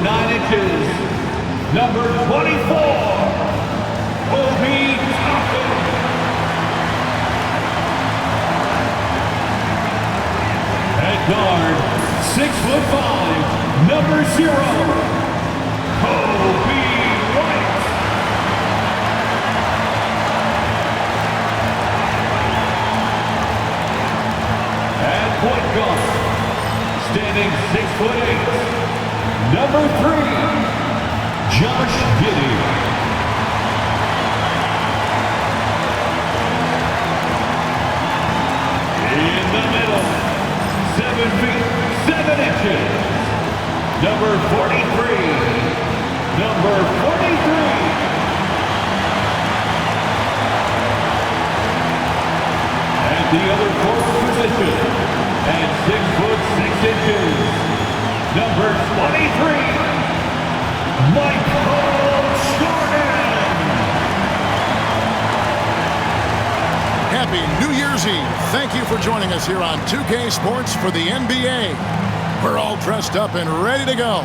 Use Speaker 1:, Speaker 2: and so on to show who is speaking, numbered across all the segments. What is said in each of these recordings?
Speaker 1: foot 9 inches, number 24, Obi Toppin. At guard, 6'5", number 0, Obi White. At point guard, standing 6'8", number 3, Josh Giddey. In the middle, 7 feet 7 inches, number 43, number 43. At the other forward position, at 6'6" number 23, Michael Jordan.
Speaker 2: Happy New Year's Eve. Thank you for joining us here on 2K Sports for the NBA. We're all dressed up and ready to go.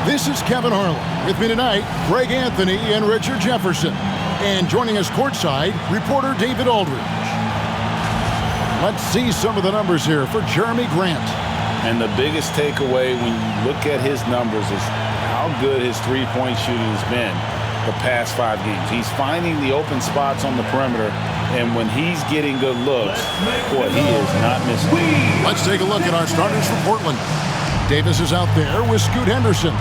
Speaker 2: This is Kevin Harlan. With me tonight, Greg Anthony and Richard Jefferson. And joining us courtside, reporter David Aldridge. Let's see some of the numbers here for Jeremy Grant.
Speaker 3: And the biggest takeaway when you look at his numbers is how good his three-point shooting has been the past 5 games. He's finding the open spots on the perimeter, and when he's getting good looks, boy, he is not missing.
Speaker 2: Let's take a look at our starters for Portland. Davis is out there with Scoot Henderson.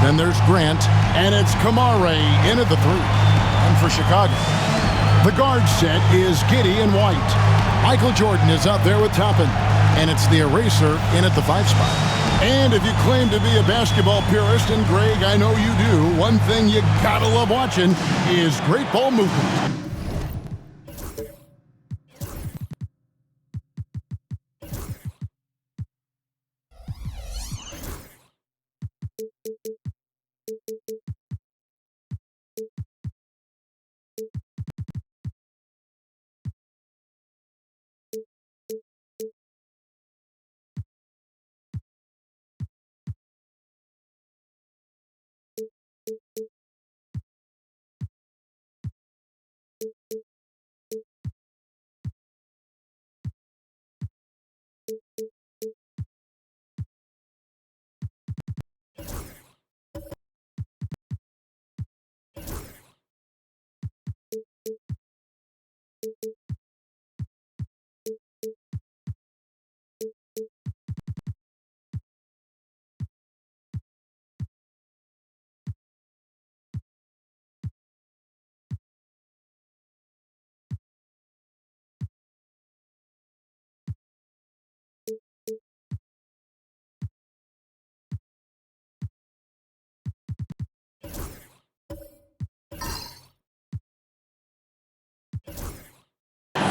Speaker 2: Then there's Grant, and it's Kamare in at the 3. And for Chicago, the guard set is Giddey and White. Michael Jordan is out there with Toppin, and it's the eraser in at the 5 spot. And if you claim to be a basketball purist, and Greg, I know you do, one thing you gotta love watching is great ball movement.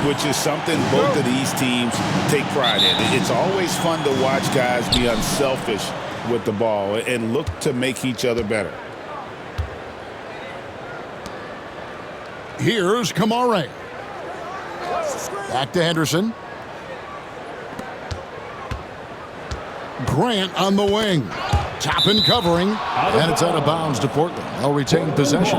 Speaker 3: Which is something both of these teams take pride in. It's always fun to watch guys be unselfish with the ball and look to make each other better.
Speaker 2: Here's Kamare. Back to Henderson. Grant on the wing. Toppin covering. And it's out of bounds to Portland. They'll retain possession.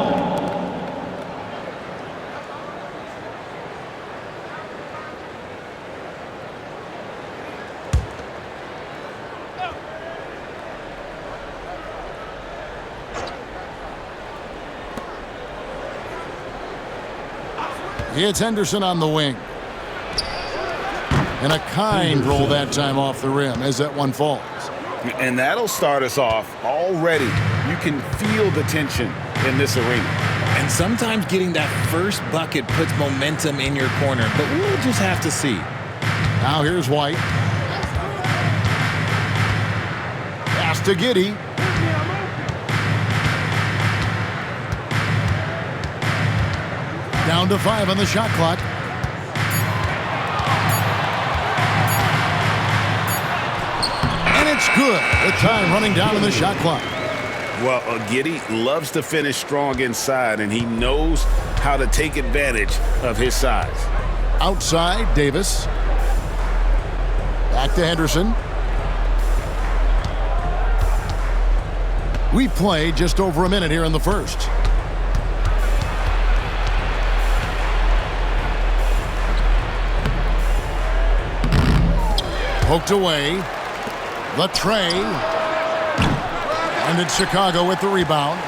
Speaker 2: It's Henderson on the wing. And a kind roll that time off the rim as that one falls.
Speaker 3: And that'll start us off already. You can feel the tension in this arena.
Speaker 4: And sometimes getting that first bucket puts momentum in your corner, but we'll just have to see.
Speaker 2: Now here's White. Pass to Giddey. Down to 5 on the shot clock. And it's good. The time running down in the shot clock.
Speaker 3: Well, Giddey loves to finish strong inside, and he knows how to take advantage of his size.
Speaker 2: Outside, Davis. Back to Henderson. We play just over a minute here in the first. Poked away. The tray. And it's Chicago with the rebound.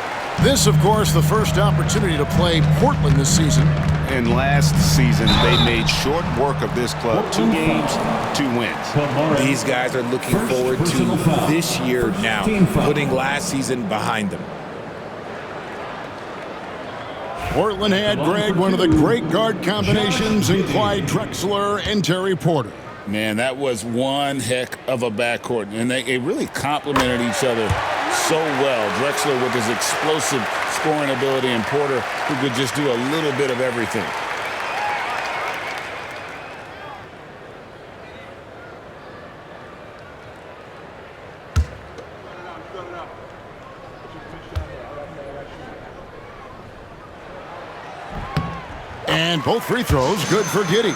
Speaker 2: This, of course, the first opportunity to play Portland this season.
Speaker 3: And last season, they made short work of this club. 2 games, 2 wins.
Speaker 4: These guys are looking forward to this year now, putting last season behind them.
Speaker 2: Portland had, Greg, one of the great guard combinations in Clyde Drexler and Terry Porter.
Speaker 3: Man, that was one heck of a backcourt, and they really complemented each other so well. Drexler with his explosive scoring ability, and Porter who could just do a little bit of everything.
Speaker 2: And both free throws good for Giddey.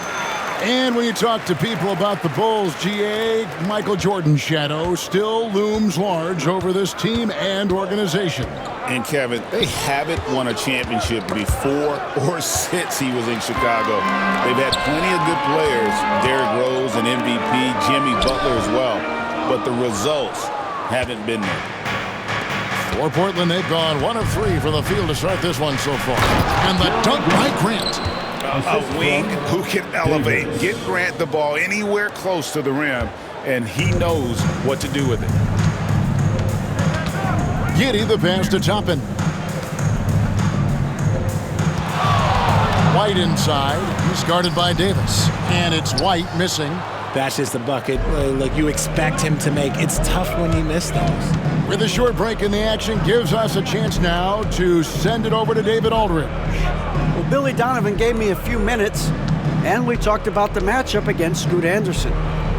Speaker 2: And when you talk to people about the Bulls, GA, Michael Jordan's shadow still looms large over this team and organization.
Speaker 3: And Kevin, they haven't won a championship before or since he was in Chicago. They've had plenty of good players, Derrick Rose and MVP, Jimmy Butler as well, but the results haven't been there.
Speaker 2: For Portland, they've gone 1 of 3 from the field to start this one so far. And the dunk by Grant.
Speaker 3: A wing who can elevate, get Grant the ball anywhere close to the rim, and he knows what to do with it.
Speaker 2: Giddey the pass to Toppin. White inside. He's guarded by Davis. And it's White missing.
Speaker 4: That's just a bucket like you expect him to make. It's tough when you miss those.
Speaker 2: With a short break in the action, gives us a chance now to send it over to David Aldridge.
Speaker 5: Well, Billy Donovan gave me a few minutes, and we talked about the matchup against Scoot Anderson.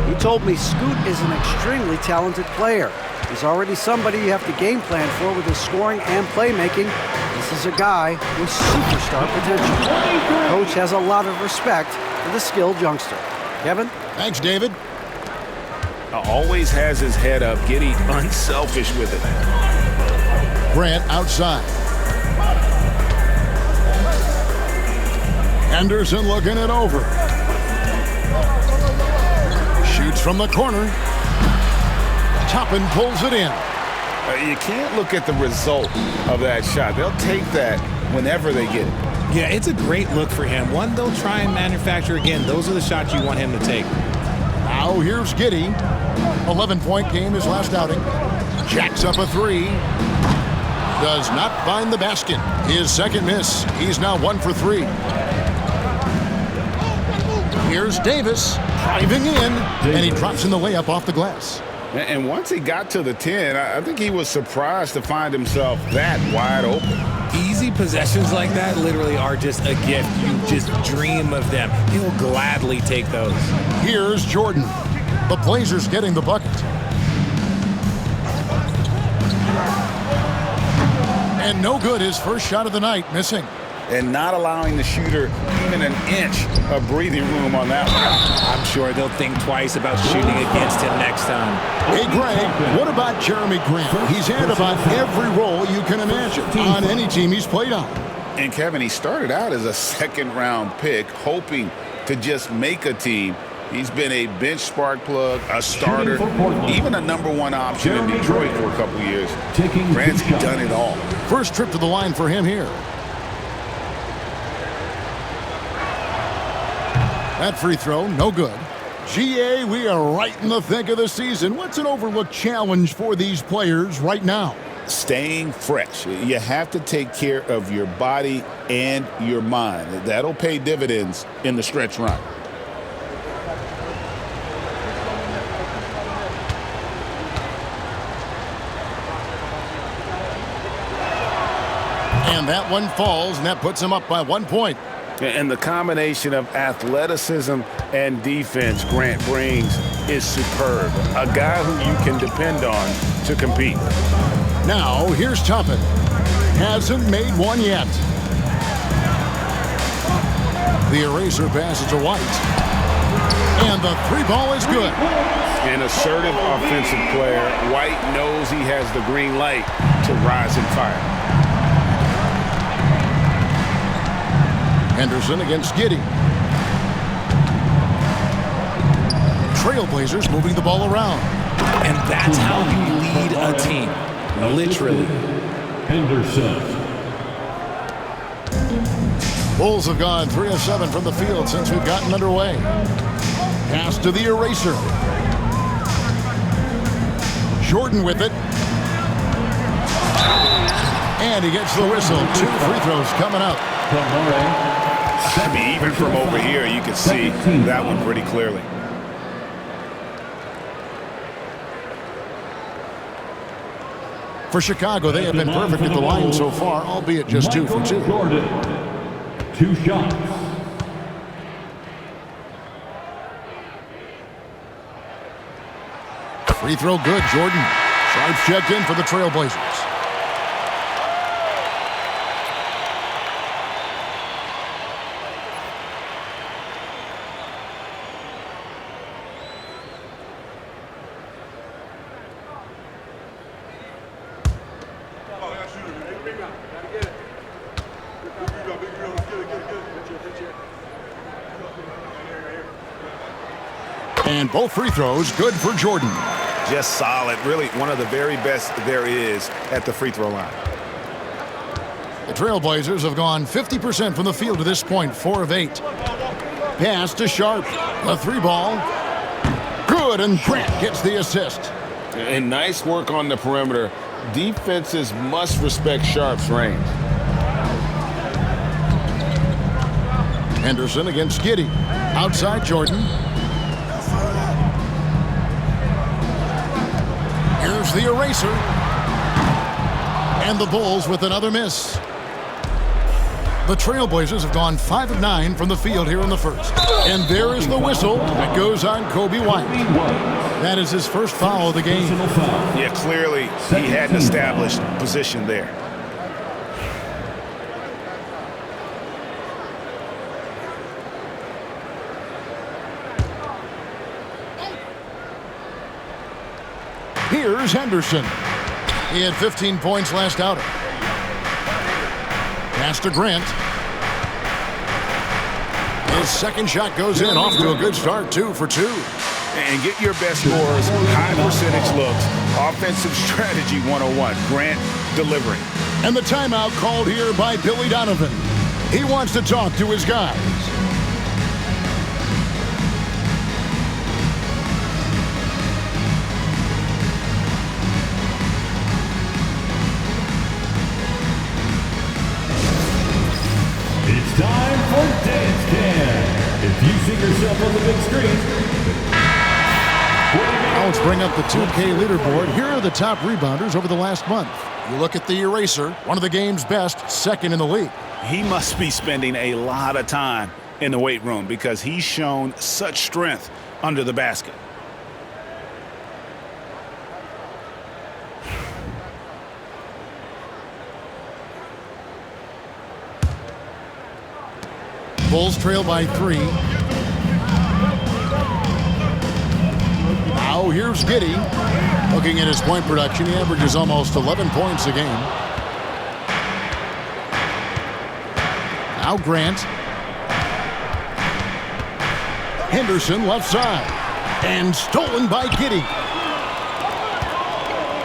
Speaker 5: He told me Scoot is an extremely talented player. He's already somebody you have to game plan for with his scoring and playmaking. This is a guy with superstar potential. Coach has a lot of respect for the skilled youngster. Kevin?
Speaker 2: Thanks, David.
Speaker 3: Always has his head up, Giddey unselfish with it.
Speaker 2: Grant outside. Henderson looking it over. Shoots from the corner. Toppin pulls it in.
Speaker 3: You can't look at the result of that shot. They'll take that whenever they get it.
Speaker 4: Yeah, it's a great look for him. One they'll try and manufacture again. Those are the shots you want him to take.
Speaker 2: Now here's Giddey. 11-point game his last outing. Jacks up a 3. Does not find the basket. His second miss. He's now 1 for 3. Here's Davis driving in, and he drops in the layup off the glass.
Speaker 3: And once he got to the 10, I think he was surprised to find himself that wide open.
Speaker 4: Easy possessions like that literally are just a gift. You just dream of them. He'll gladly take those.
Speaker 2: Here's Jordan. The Blazers getting the bucket. And no good, his first shot of the night, missing.
Speaker 3: And not allowing the shooter even an inch of breathing room on that one.
Speaker 4: I'm sure they'll think twice about shooting against him next time.
Speaker 2: Hey, Greg, what about Jeremy Grant? He's had about every role you can imagine on any team he's played on.
Speaker 3: And Kevin, he started out as a second-round pick, hoping to just make a team. He's been a bench spark plug, a starter, even a #1 option in Detroit for a couple years. Grant's done it all.
Speaker 2: First trip to the line for him here. That free throw, no good. GA, we are right in the thick of the season. What's an overlooked challenge for these players right now?
Speaker 3: Staying fresh. You have to take care of your body and your mind. That'll pay dividends in the stretch run.
Speaker 2: And that one falls, and that puts him up by 1 point.
Speaker 3: And the combination of athleticism and defense Grant brings is superb. A guy who you can depend on to compete.
Speaker 2: Now, here's Toppin. Hasn't made one yet. The eraser passes to White. And the three ball is good.
Speaker 3: An assertive offensive player. White knows he has the green light to rise and fire.
Speaker 2: Henderson against Giddey. TrailBlazers moving the ball around.
Speaker 4: And that's how you lead a team. Literally.
Speaker 1: Henderson.
Speaker 2: Bulls have gone 3 of 7 from the field since we've gotten underway. Pass to the eraser. Jordan with it. And he gets the whistle. 2 free throws coming up.
Speaker 3: I mean, even from over here, you can see that one pretty clearly.
Speaker 2: For Chicago, they have been perfect at the line so far, albeit just 2 for 2.
Speaker 1: Jordan. 2 shots.
Speaker 2: Free throw good, Jordan. Sharps checked in for the TrailBlazers. And both free throws good for Jordan.
Speaker 3: Just solid. Really one of the very best there is at the free throw line.
Speaker 2: The TrailBlazers have gone 50% from the field to this point, 4 of 8. Pass to Sharp. The 3 ball. Good, and Grant gets the assist.
Speaker 3: And nice work on the perimeter. Defenses must respect Sharp's range.
Speaker 2: Henderson against Giddey. Outside Jordan. Here's the eraser. And the Bulls with another miss. The TrailBlazers have gone 5 of 9 from the field here in the first. And there is the whistle that goes on Kobe White. That is his first foul of the game.
Speaker 3: Yeah, clearly he had an established position there.
Speaker 2: Here's Henderson. He had 15 points last outing. Pass to Grant. His second shot goes in, off to a good start, 2 for 2.
Speaker 3: And get your best scores, high percentage looks, offensive strategy 101. Grant delivering.
Speaker 2: And the timeout called here by Billy Donovan. He wants to talk to his guys.
Speaker 1: It's time for Dance Cam. If you see yourself on the big screen.
Speaker 2: Now let's bring up the 2K leaderboard. Here are the top rebounders over the last month. You look at the eraser, one of the game's best, second in the league.
Speaker 3: He must be spending a lot of time in the weight room because he's shown such strength under the basket.
Speaker 2: Bulls trail by 3. Now here's Giddey. Looking at his point production, he averages almost 11 points a game. Now Grant. Henderson left side. And stolen by Giddey.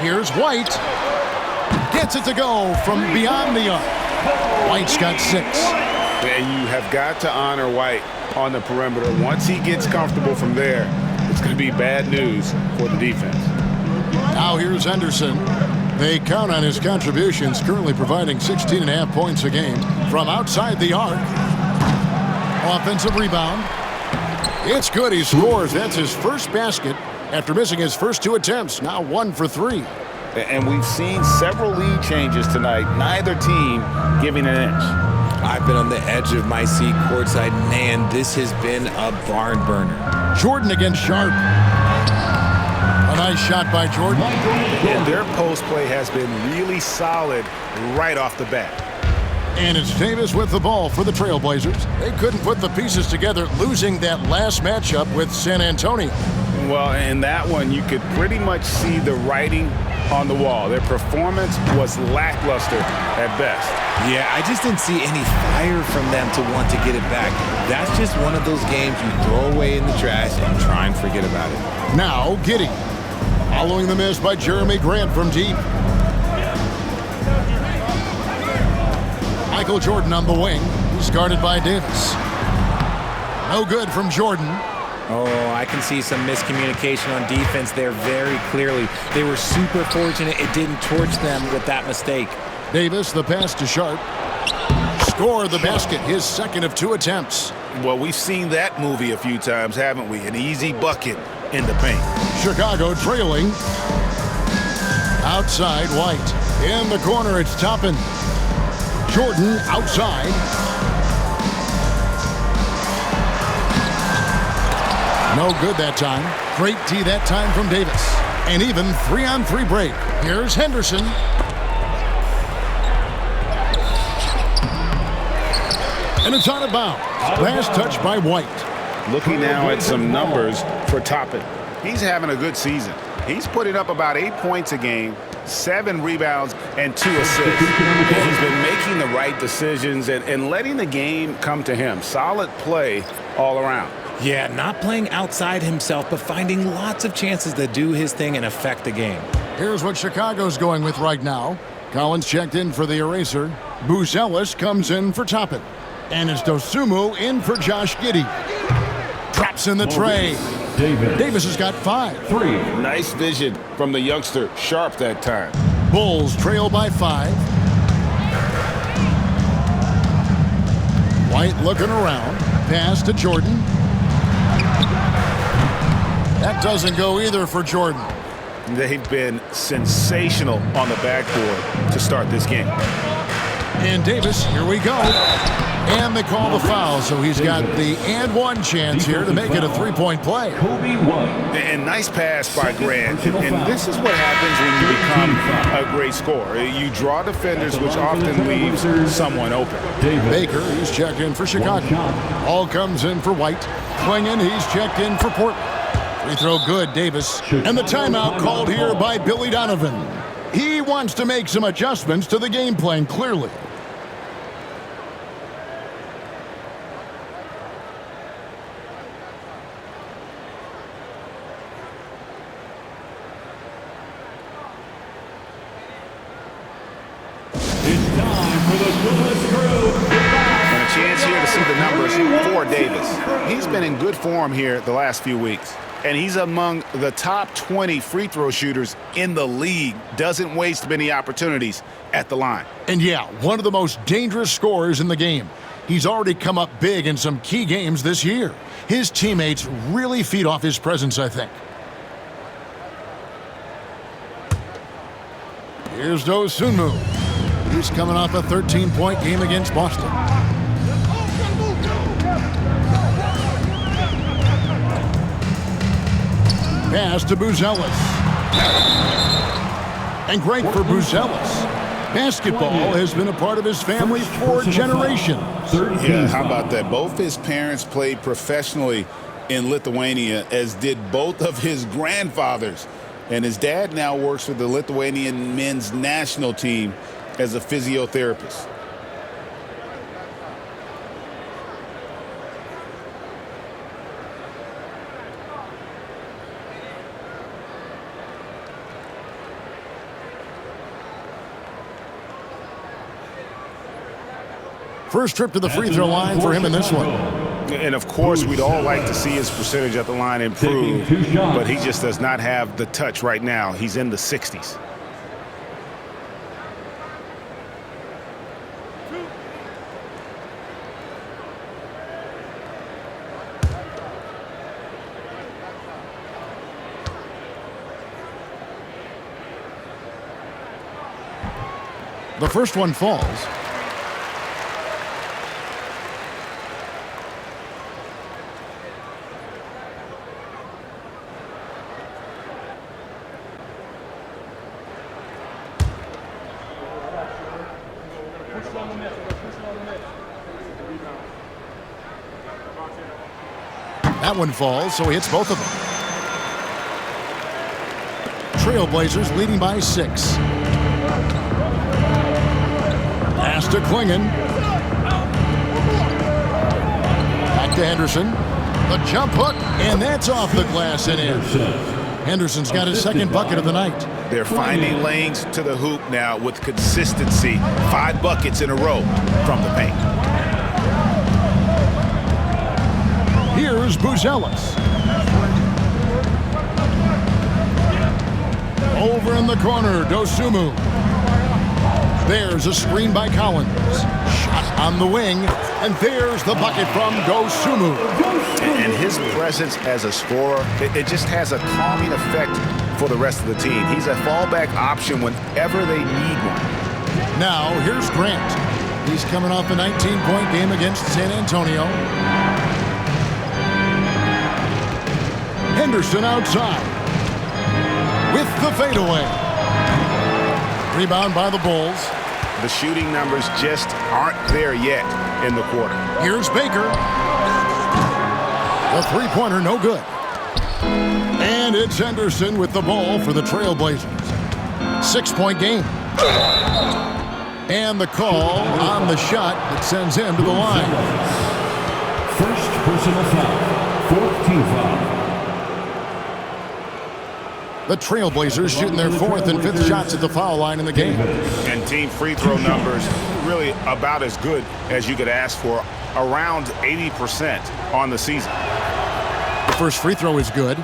Speaker 2: Here's White. Gets it to go from beyond the arc. White's got 6.
Speaker 3: And you have got to honor White on the perimeter. Once he gets comfortable from there, it's going to be bad news for the defense.
Speaker 2: Now here's Henderson. They count on his contributions, currently providing 16.5 points a game from outside the arc. Offensive rebound. It's good. He scores. That's his first basket after missing his first 2 attempts. Now 1 for 3.
Speaker 3: And we've seen several lead changes tonight. Neither team giving an inch.
Speaker 4: I've been on the edge of my seat courtside. Man, this has been a barn burner.
Speaker 2: Jordan against Sharp. A nice shot by Jordan.
Speaker 3: And their post play has been really solid right off the bat.
Speaker 2: And it's Davis with the ball for the TrailBlazers. They couldn't put the pieces together, losing that last matchup with San Antonio.
Speaker 3: Well, in that one, you could pretty much see the writing on the wall. Their performance was lackluster at best.
Speaker 4: Yeah, I just didn't see any fire from them to want to get it back. That's just one of those games you throw away in the trash and try and forget about it.
Speaker 2: Now, Giddey. Following the miss by Jeremy Grant from deep. Michael Jordan on the wing. He's guarded by Davis. No good from Jordan.
Speaker 4: Oh, I can see some miscommunication on defense there very clearly. They were super fortunate it didn't torch them with that mistake.
Speaker 2: Davis, the pass to Sharp. Score the basket, his second of 2 attempts.
Speaker 3: Well, we've seen that movie a few times, haven't we? An easy bucket in the paint.
Speaker 2: Chicago trailing. Outside, White. In the corner, it's Toppin. Jordan outside. No good that time. Great D that time from Davis. And even 3-on-3 break. Here's Henderson. And it's out of bounds. Last touch by White.
Speaker 3: Looking now at some numbers for Toppin. He's having a good season. He's putting up about 8 points a game, 7 rebounds, and 2 assists. He's been making the right decisions and letting the game come to him. Solid play all around.
Speaker 4: Yeah, not playing outside himself, but finding lots of chances to do his thing and affect the game.
Speaker 2: Here's what Chicago's going with right now. Collins checked in for the eraser. Buzelis comes in for Toppin. And it's Dosunmu in for Josh Giddey. Drops in the tray. Davis has got 5.
Speaker 3: Nice vision from the youngster, Sharp that time.
Speaker 2: Bulls trail by 5. White looking around. Pass to Jordan. That doesn't go either for Jordan.
Speaker 3: They've been sensational on the backboard to start this game.
Speaker 2: And Davis, here we go. And they call the foul, so he's got the and one chance here to make it a 3-point play.
Speaker 3: And nice pass by Grant. And this is what happens when you become a great scorer. You draw defenders, which often leaves someone open.
Speaker 2: Baker, he's checked in for Chicago. All comes in for White. Klingon, he's checked in for Portland. Free throw good, Davis. And the timeout called here by Billy Donovan. He wants to make some adjustments to the game plan, clearly.
Speaker 3: For Davis. He's been in good form here the last few weeks, and he's among the top 20 free throw shooters in the league. Doesn't waste many opportunities at the line.
Speaker 2: And yeah, one of the most dangerous scorers in the game. He's already come up big in some key games this year. His teammates really feed off his presence, I think. Here's Dosunmu. He's coming off a 13-point game against Boston. Pass to Buzelis. And great for Buzelis. Basketball has been a part of his family for generations.
Speaker 3: Yeah, how about that? Both his parents played professionally in Lithuania, as did both of his grandfathers. And his dad now works with the Lithuanian men's national team as a physiotherapist.
Speaker 2: First trip to the free throw line for him in this one.
Speaker 3: And of course, we'd all like to see his percentage at the line improve, but he just does not have the touch right now. He's in the 60s.
Speaker 2: The first one falls. That one falls, so he hits both of them. TrailBlazers leading by 6. Pass to Klingon. Back to Henderson. The jump hook, and that's off the glass and in. Henderson's got his second bucket of the night.
Speaker 3: They're finding lanes to the hoop now with consistency. 5 buckets in a row from the paint.
Speaker 2: Here's Buzelis. Over in the corner, Dosunmu. There's a screen by Collins. Shot on the wing, and there's the bucket from Dosunmu.
Speaker 3: And his presence as a scorer, it just has a calming effect for the rest of the team. He's a fallback option whenever they need one.
Speaker 2: Now, here's Grant. He's coming off a 19-point game against San Antonio. Henderson outside with the fadeaway. Rebound by the Bulls.
Speaker 3: The shooting numbers just aren't there yet in the quarter.
Speaker 2: Here's Baker. The three-pointer, no good. And it's Henderson with the ball for the TrailBlazers. 6-point game. And the call on the shot that sends him to the line.
Speaker 1: First personal foul. 4th team foul.
Speaker 2: The TrailBlazers shooting their 4th and 5th shots at the foul line in the game.
Speaker 3: And team free throw numbers really about as good as you could ask for, around 80% on the season.
Speaker 2: The first free throw is good.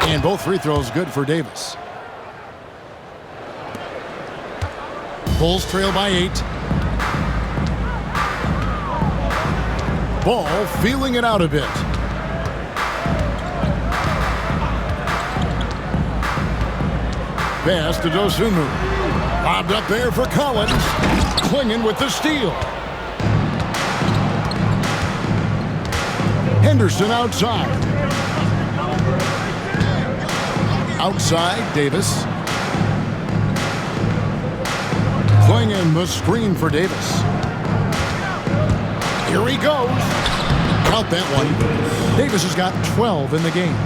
Speaker 2: And both free throws good for Davis. Bulls trail by 8. Ball feeling it out a bit. Pass to Dosunmu. Lobbed up there for Collins. Klingon with the steal. Henderson outside. Outside, Davis. Klingon the screen for Davis. Here he goes. Count that one. Davis has got 12 in the game.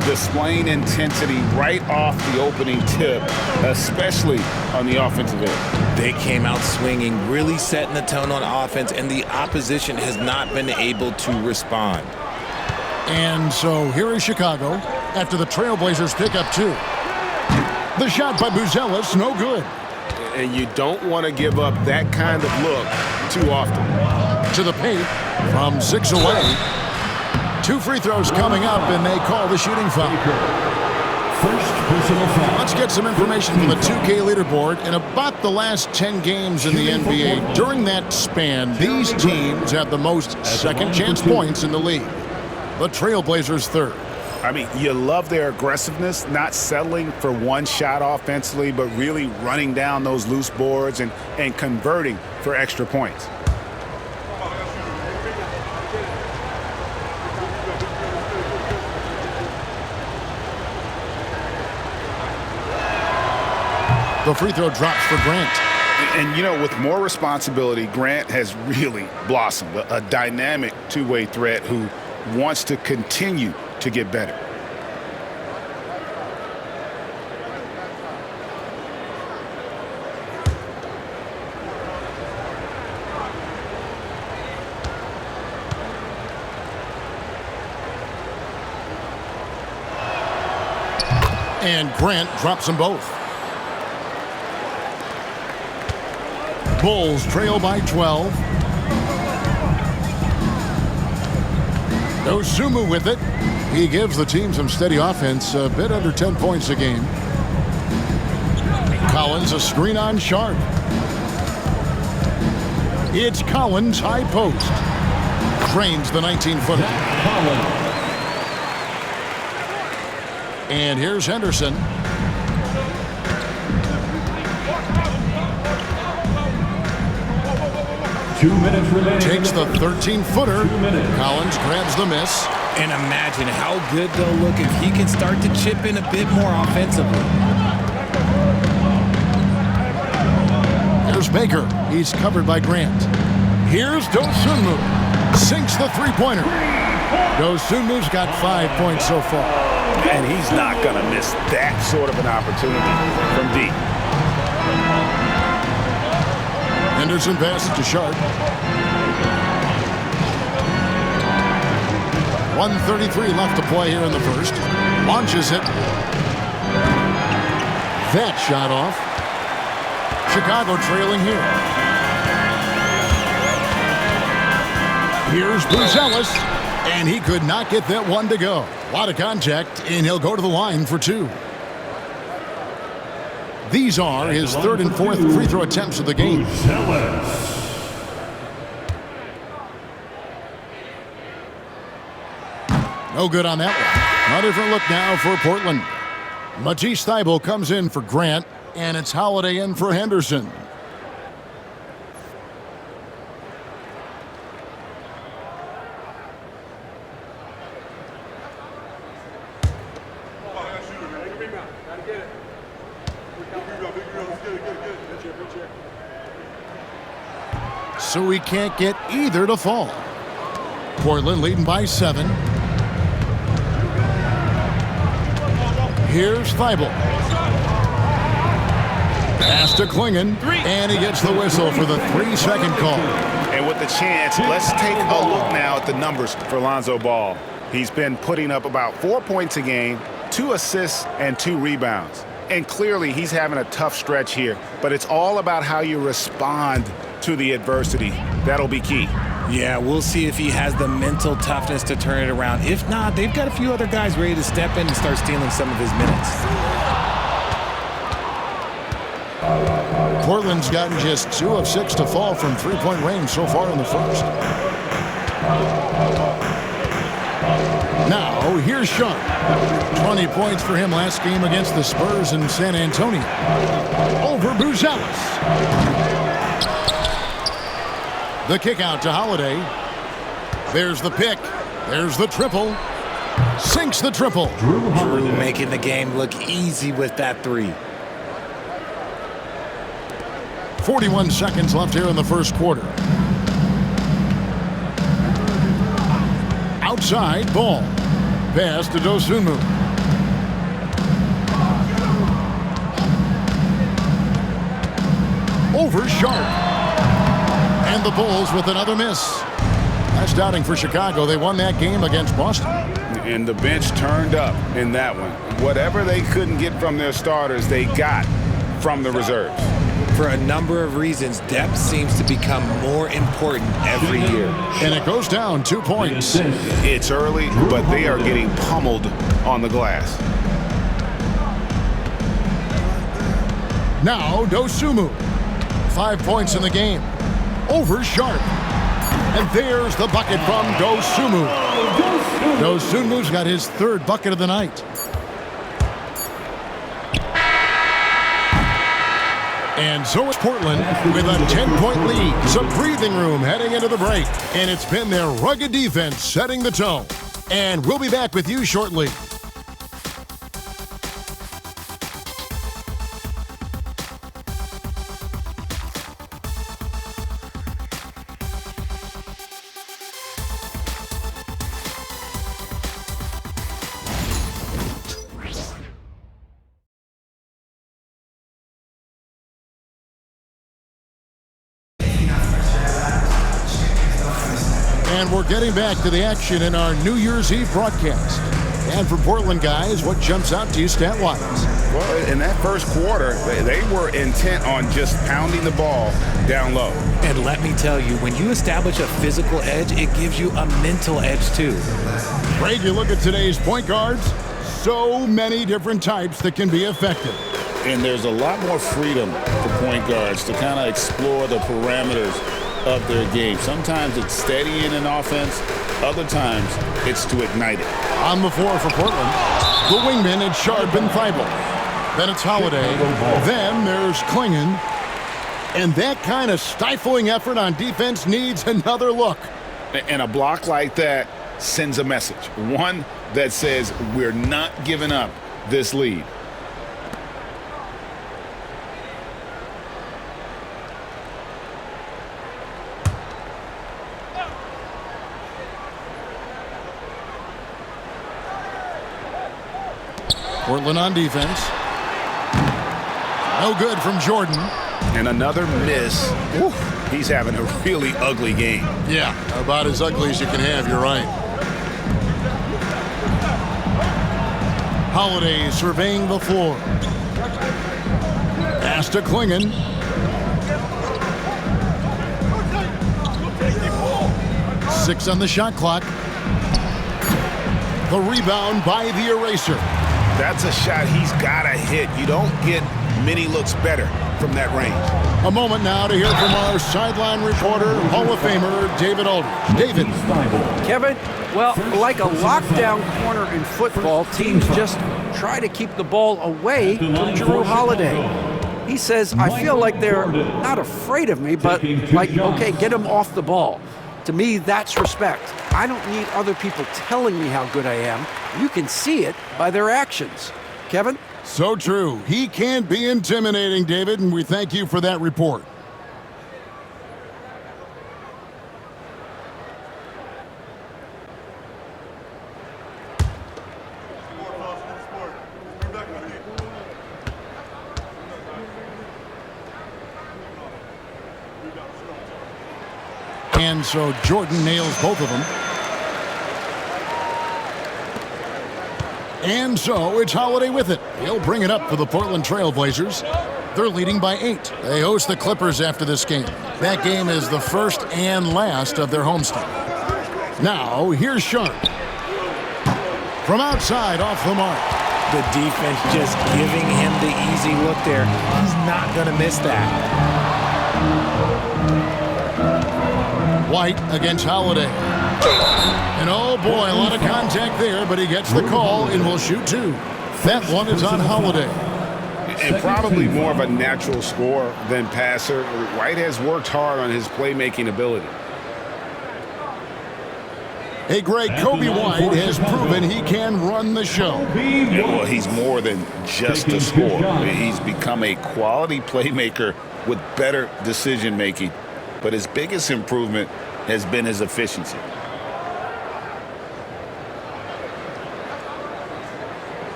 Speaker 3: Displaying intensity right off the opening tip, especially on the offensive end.
Speaker 4: They came out swinging, really setting the tone on offense, and the opposition has not been able to respond.
Speaker 2: And so here is Chicago after the TrailBlazers pick up 2. The shot by Buzelis, no good.
Speaker 3: And you don't want to give up that kind of look too often.
Speaker 2: To the paint from 6 away. 2 free throws coming up, and they call the shooting foul.
Speaker 1: First personal foul.
Speaker 2: Let's get some information from the 2K leaderboard. In about the last 10 games in the NBA, during that span, these teams have the most second chance points in the league. The TrailBlazers 3rd.
Speaker 3: I mean, you love their aggressiveness, not settling for one shot offensively, but really running down those loose boards and converting for extra points.
Speaker 2: The free throw drops for Grant.
Speaker 3: And, you know, with more responsibility, Grant has really blossomed. A dynamic two-way threat who wants to continue to get better.
Speaker 2: And Grant drops them both. Bulls trail by 12. Dosunmu with it. He gives the team some steady offense, a bit under 10 points a game. Collins, a screen on Sharp. It's Collins, high post. Drains the 19-footer. And here's Henderson.
Speaker 1: 2 minutes remaining.
Speaker 2: Takes the 13-footer.
Speaker 1: 2 minutes.
Speaker 2: Collins grabs the miss.
Speaker 4: And imagine how good they'll look if he can start to chip in a bit more offensively.
Speaker 2: Here's Baker. He's covered by Grant. Here's Dosunmu. Sinks the three-pointer. Dosunmu's got 5 points so far.
Speaker 3: And he's not going to miss that sort of an opportunity from deep.
Speaker 2: Henderson passes to Sharp. 1:33 left to play here in the first. Launches it. That shot off. Chicago trailing here. Here's Buzelis, and he could not get that one to go. A lot of contact, and he'll go to the line for two. These are his third and fourth free throw attempts of the game. No good on that one. A different look now for Portland. Matisse Thybulle comes in for Grant, and it's Holiday in for Henderson. So he can't get either to fall. Portland leading by 7. Here's Thybulle. Pass to Klingon, and he gets the whistle for the 3-second call.
Speaker 3: And with the chance, let's take a look now at the numbers for Lonzo Ball. He's been putting up about 4 points a game, 2 assists, and 2 rebounds. And clearly, he's having a tough stretch here. But it's all about how you respond to the adversity. That'll be key.
Speaker 4: Yeah, we'll see if he has the mental toughness to turn it around. If not, they've got a few other guys ready to step in and start stealing some of his minutes.
Speaker 2: Portland's gotten just 2 of 6 to fall from three-point range so far in the first. Now, here's Sharp. 20 points for him last game against the Spurs in San Antonio. Over Buzelis. The kick out to Holiday. There's the pick. There's the triple. Sinks the triple.
Speaker 4: Drew making the game look easy with that three.
Speaker 2: 41 seconds left here in the first quarter. Outside, Ball. Pass to Dosunmu. Over Sharp. And the Bulls with another miss. Last outing for Chicago. They won that game against Boston.
Speaker 3: And the bench turned up in that one. Whatever they couldn't get from their starters, they got from the reserves.
Speaker 4: For a number of reasons, depth seems to become more important every year.
Speaker 2: And it goes down 2 points.
Speaker 3: It's early, but they are getting pummeled on the glass.
Speaker 2: Now Dosunmu. 5 points in the game. Over Sharp. And there's the bucket from Dosunmu. Dosunmu's got his third bucket of the night. And so is Portland with a 10-point lead. Some breathing room heading into the break. And it's been their rugged defense setting the tone. And we'll be back with you shortly. And we're getting back to the action in our New Year's Eve broadcast. And for Portland guys, what jumps out to you stat-wise?
Speaker 3: Well, in that first quarter, they were intent on just pounding the ball down low.
Speaker 4: And let me tell you, when you establish a physical edge, it gives you a mental edge too.
Speaker 2: Greg, you look at today's point guards, so many different types that can be effective.
Speaker 3: And there's a lot more freedom for point guards to kind of explore the parameters of their game. Sometimes it's steadying an offense. Other times it's to ignite it.
Speaker 2: On the floor for Portland, the wingman is Sharp and Thybulle. Then it's Holiday. Then there's Klingon. And that kind of stifling effort on defense needs another look.
Speaker 3: And a block like that sends a message. One that says we're not giving up this lead.
Speaker 2: Portland on defense. No good from Jordan.
Speaker 3: And another miss. Ooh, he's having a really ugly game.
Speaker 2: Yeah, about as ugly as you can have, you're right. Holiday surveying the floor. Pass to Klingon. Six on the shot clock. The rebound by the eraser.
Speaker 3: That's a shot he's got to hit. You don't get many looks better from that range.
Speaker 2: A moment now to hear from our sideline reporter, Hall of Famer David Aldridge. David.
Speaker 5: Kevin, well, like a lockdown corner in football, teams just try to keep the ball away from Jrue Holiday. He says, I feel like they're not afraid of me, but like, okay, get him off the ball. To me, that's respect. I don't need other people telling me how good I am. You can see it by their actions. Kevin?
Speaker 2: So true. He can be intimidating, David, and we thank you for that report. And so Jordan nails both of them. And so it's Holiday with it. He'll bring it up for the Portland TrailBlazers. They're leading by 8. They host the Clippers after this game. That game is the first and last of their homestand. Now, here's Sharp. From outside, off the mark.
Speaker 4: The defense just giving him the easy look there. He's not going to miss that.
Speaker 2: White against Holiday. And oh boy, a lot of contact there, but he gets the call and will shoot 2. That one is on Holiday.
Speaker 3: And probably more of a natural scorer than passer. White has worked hard on his playmaking ability.
Speaker 2: Hey, Greg, Kobe White has proven he can run the show.
Speaker 3: Yeah, well, he's more than just a scorer. He's become a quality playmaker with better decision-making. But his biggest improvement has been his efficiency.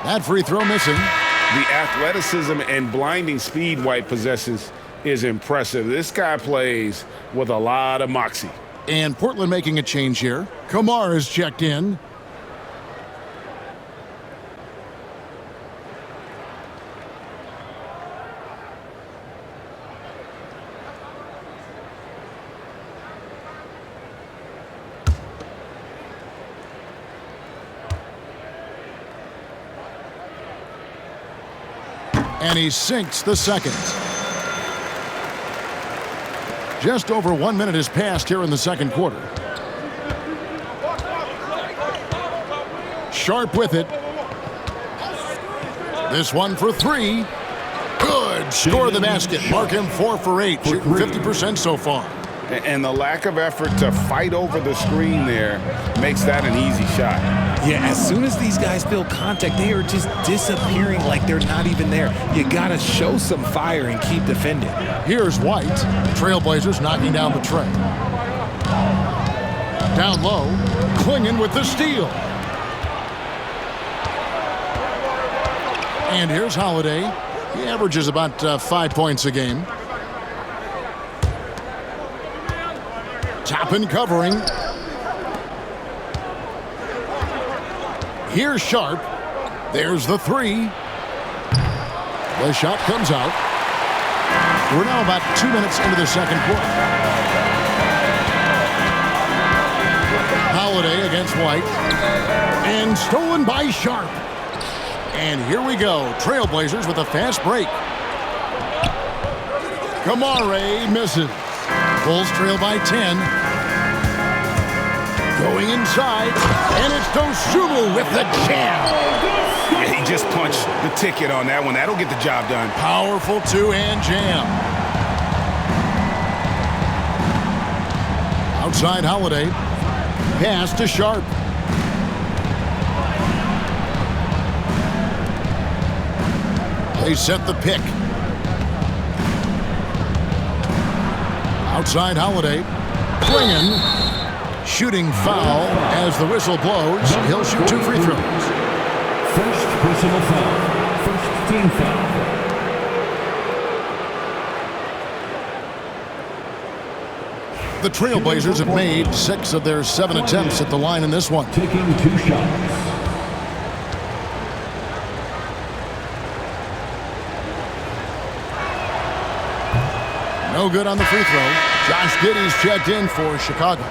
Speaker 2: That free throw missing.
Speaker 3: The athleticism and blinding speed White possesses is impressive. This guy plays with a lot of moxie.
Speaker 2: And Portland making a change here. Kamar is checked in. And he sinks the second. Just over 1 minute has passed here in the second quarter. Sharp with it. This one for 3. Good. Score the basket. Mark him 4 for 8. Shooting 50% so far.
Speaker 3: And the lack of effort to fight over the screen there makes that an easy shot.
Speaker 4: Yeah, as soon as these guys feel contact, they are just disappearing like they're not even there. You got to show some fire and keep defending.
Speaker 2: Here's White. TrailBlazers knocking down the tray. Down low. Klingon with the steal. And here's Holiday. He averages about 5 points a game. Toppin covering. Here's Sharp. There's the 3. The shot comes out. We're now about 2 minutes into the second quarter. Holiday against White. And stolen by Sharp. And here we go. TrailBlazers with a fast break. Kamare misses. Bulls trail by 10. Going inside, and it's Dosunmu with the jam.
Speaker 3: Yeah, he just punched the ticket on that one. That'll get the job done.
Speaker 2: Powerful two-hand jam. Outside Holiday. Pass to Sharp. They set the pick. Outside Holiday. Swinging. Shooting foul as the whistle blows. He'll shoot 2 free throws.
Speaker 1: First personal foul. First team foul.
Speaker 2: The TrailBlazers have made 6 of their 7 attempts at the line in this one.
Speaker 1: Taking 2 shots.
Speaker 2: No good on the free throw. Josh Giddey's checked in for Chicago.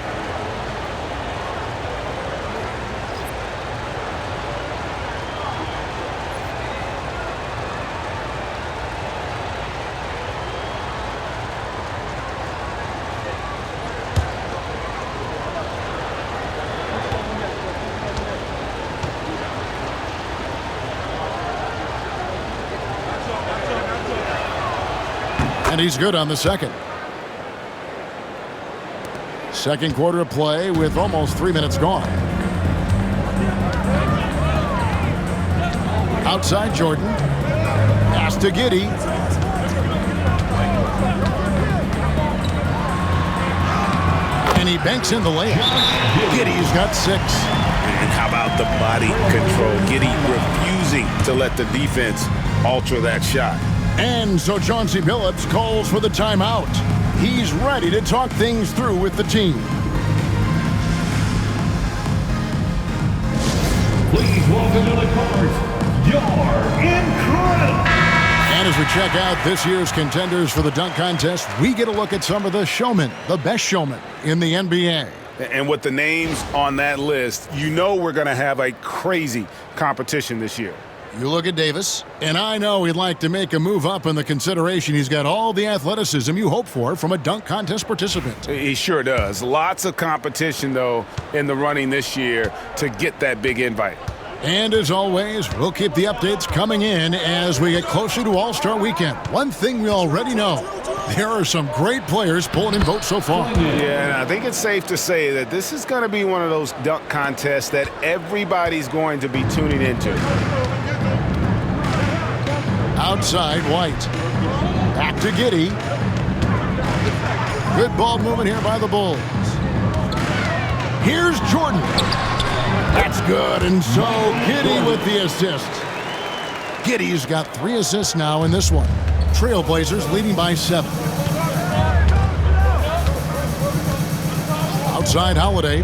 Speaker 2: And he's good on the second. Second quarter of play with almost 3 minutes gone. Outside Jordan. Pass to Giddey. And he banks in the layup. Giddey's got 6.
Speaker 3: And how about the body control? Giddey refusing to let the defense alter that shot.
Speaker 2: And so Chauncey Billups calls for the timeout. He's ready to talk things through with the team.
Speaker 1: Please welcome to the court, your incredible.
Speaker 2: And as we check out this year's contenders for the dunk contest, we get a look at some of the showmen, the best showmen in the NBA.
Speaker 3: And with the names on that list, you know we're going to have a crazy competition this year.
Speaker 2: You look at Davis, and I know he'd like to make a move up in the consideration. He's got all the athleticism you hope for from a dunk contest participant.
Speaker 3: He sure does. Lots of competition, though, in the running this year to get that big invite.
Speaker 2: And as always, we'll keep the updates coming in as we get closer to All-Star Weekend. One thing we already know, there are some great players pulling in votes so far.
Speaker 3: Yeah, and I think it's safe to say that this is going to be one of those dunk contests that everybody's going to be tuning into.
Speaker 2: Outside White. Back to Giddey. Good ball movement here by the Bulls. Here's Jordan. That's good, and so Giddey with the assist. Giddey's got 3 assists now in this one. TrailBlazers leading by 7. Outside Holiday.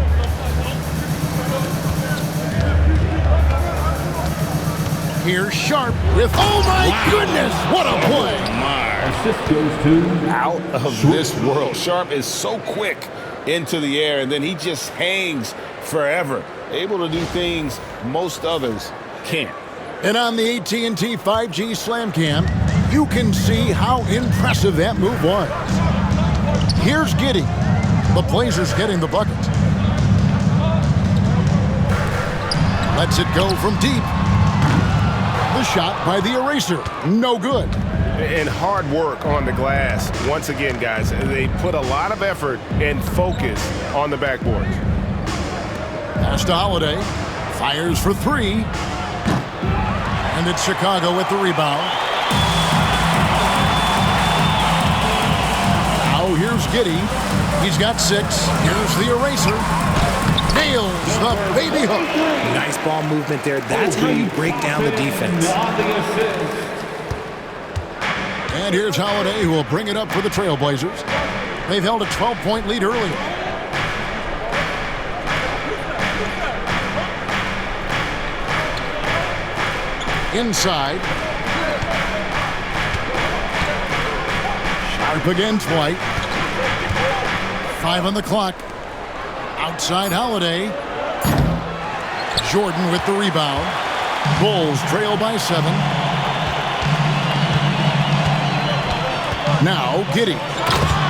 Speaker 2: Here's Sharp with, oh my goodness, what a play.
Speaker 1: Assist goes to
Speaker 3: Out of this world. Sharp is so quick into the air, and then he just hangs forever. Able to do things most others can't.
Speaker 2: And on the AT&T 5G Slam Cam, you can see how impressive that move was. Here's Giddey. The Blazers getting the bucket. Lets it go from deep. The shot by the eraser. No good.
Speaker 3: And hard work on the glass. Once again, guys, they put a lot of effort and focus on the backboard.
Speaker 2: Pass to Holiday. Fires for 3. And it's Chicago with the rebound. Now here's Giddey. He's got 6. Here's the eraser. Nails the baby hook.
Speaker 4: Nice ball movement there. That's how you break down the defense.
Speaker 2: And here's Holiday, who will bring it up for the TrailBlazers. They've held a 12-point lead earlier. Inside. Sharp against White. 5 on the clock. Outside Holiday. Jordan with the rebound. Bulls trail by 7. Now Giddey.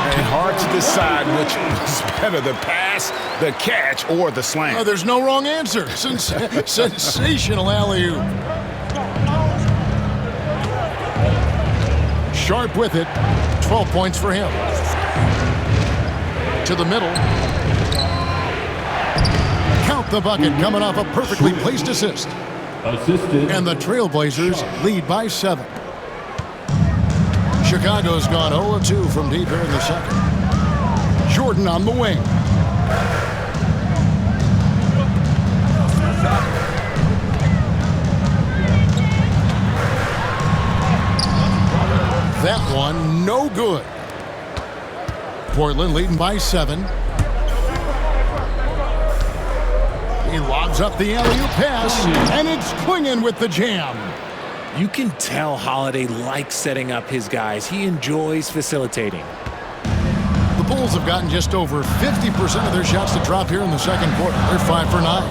Speaker 3: And hard to decide which was better, the pass, the catch, or the slam.
Speaker 2: There's no wrong answer. Sensational alley-oop. Sharp with it. 12 points for him. To the middle. Count the bucket coming off a perfectly placed assist.
Speaker 1: Assisted.
Speaker 2: And the TrailBlazers lead by 7. Chicago's gone 0-2 from deep here in the second. Jordan on the wing. That one, no good. Portland leading by 7. He lobs up the alley-oop pass, and it's Klingon with the jam.
Speaker 4: You can tell Holiday likes setting up his guys. He enjoys facilitating.
Speaker 2: The Bulls have gotten just over 50% of their shots to drop here in the second quarter. They're 5 for 9.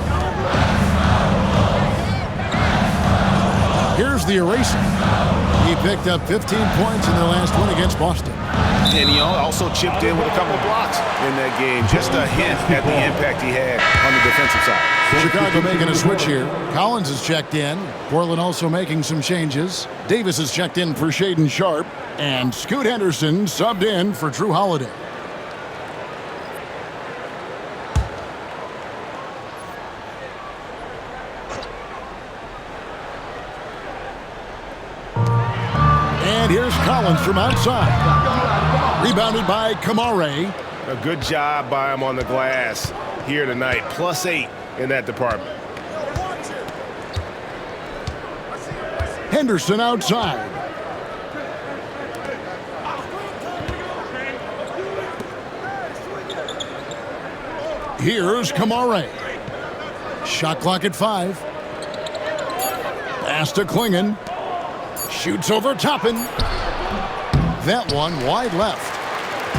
Speaker 2: Here's the eraser. He picked up 15 points in their last win against Boston.
Speaker 3: And he also chipped in with a couple blocks in that game. Just a hint at the impact he had on the defensive side.
Speaker 2: Chicago making a switch here. Collins is checked in. Portland also making some changes. Davis is checked in for Shaedon Sharpe. And Scoot Henderson subbed in for Drew Holiday. And here's Collins from outside. Rebounded by Kamare.
Speaker 6: A good job by him on the glass here tonight. +8 in that department.
Speaker 2: Henderson outside. Here's Kamare. Shot clock at 5. Pass to Klingon. Shoots over Toppin. That one wide left.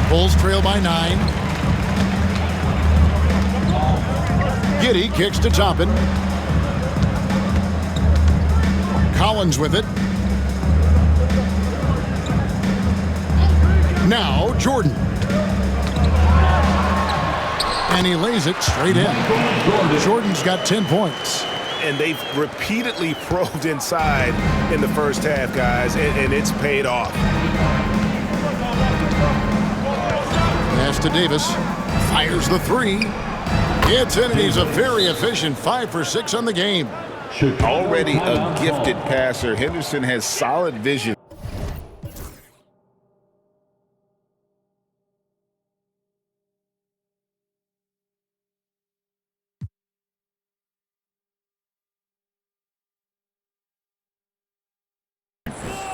Speaker 2: Bulls trail by 9. Giddey kicks to Toppin. Collins with it. Now Jordan. And he lays it straight in. Jordan's got 10 points.
Speaker 6: And they've repeatedly probed inside in the first half, guys, and it's paid off.
Speaker 2: Pass to Davis. Fires the 3. It's in, and he's a very efficient 5 for 6 on the game.
Speaker 3: Already a gifted passer, Henderson has solid vision.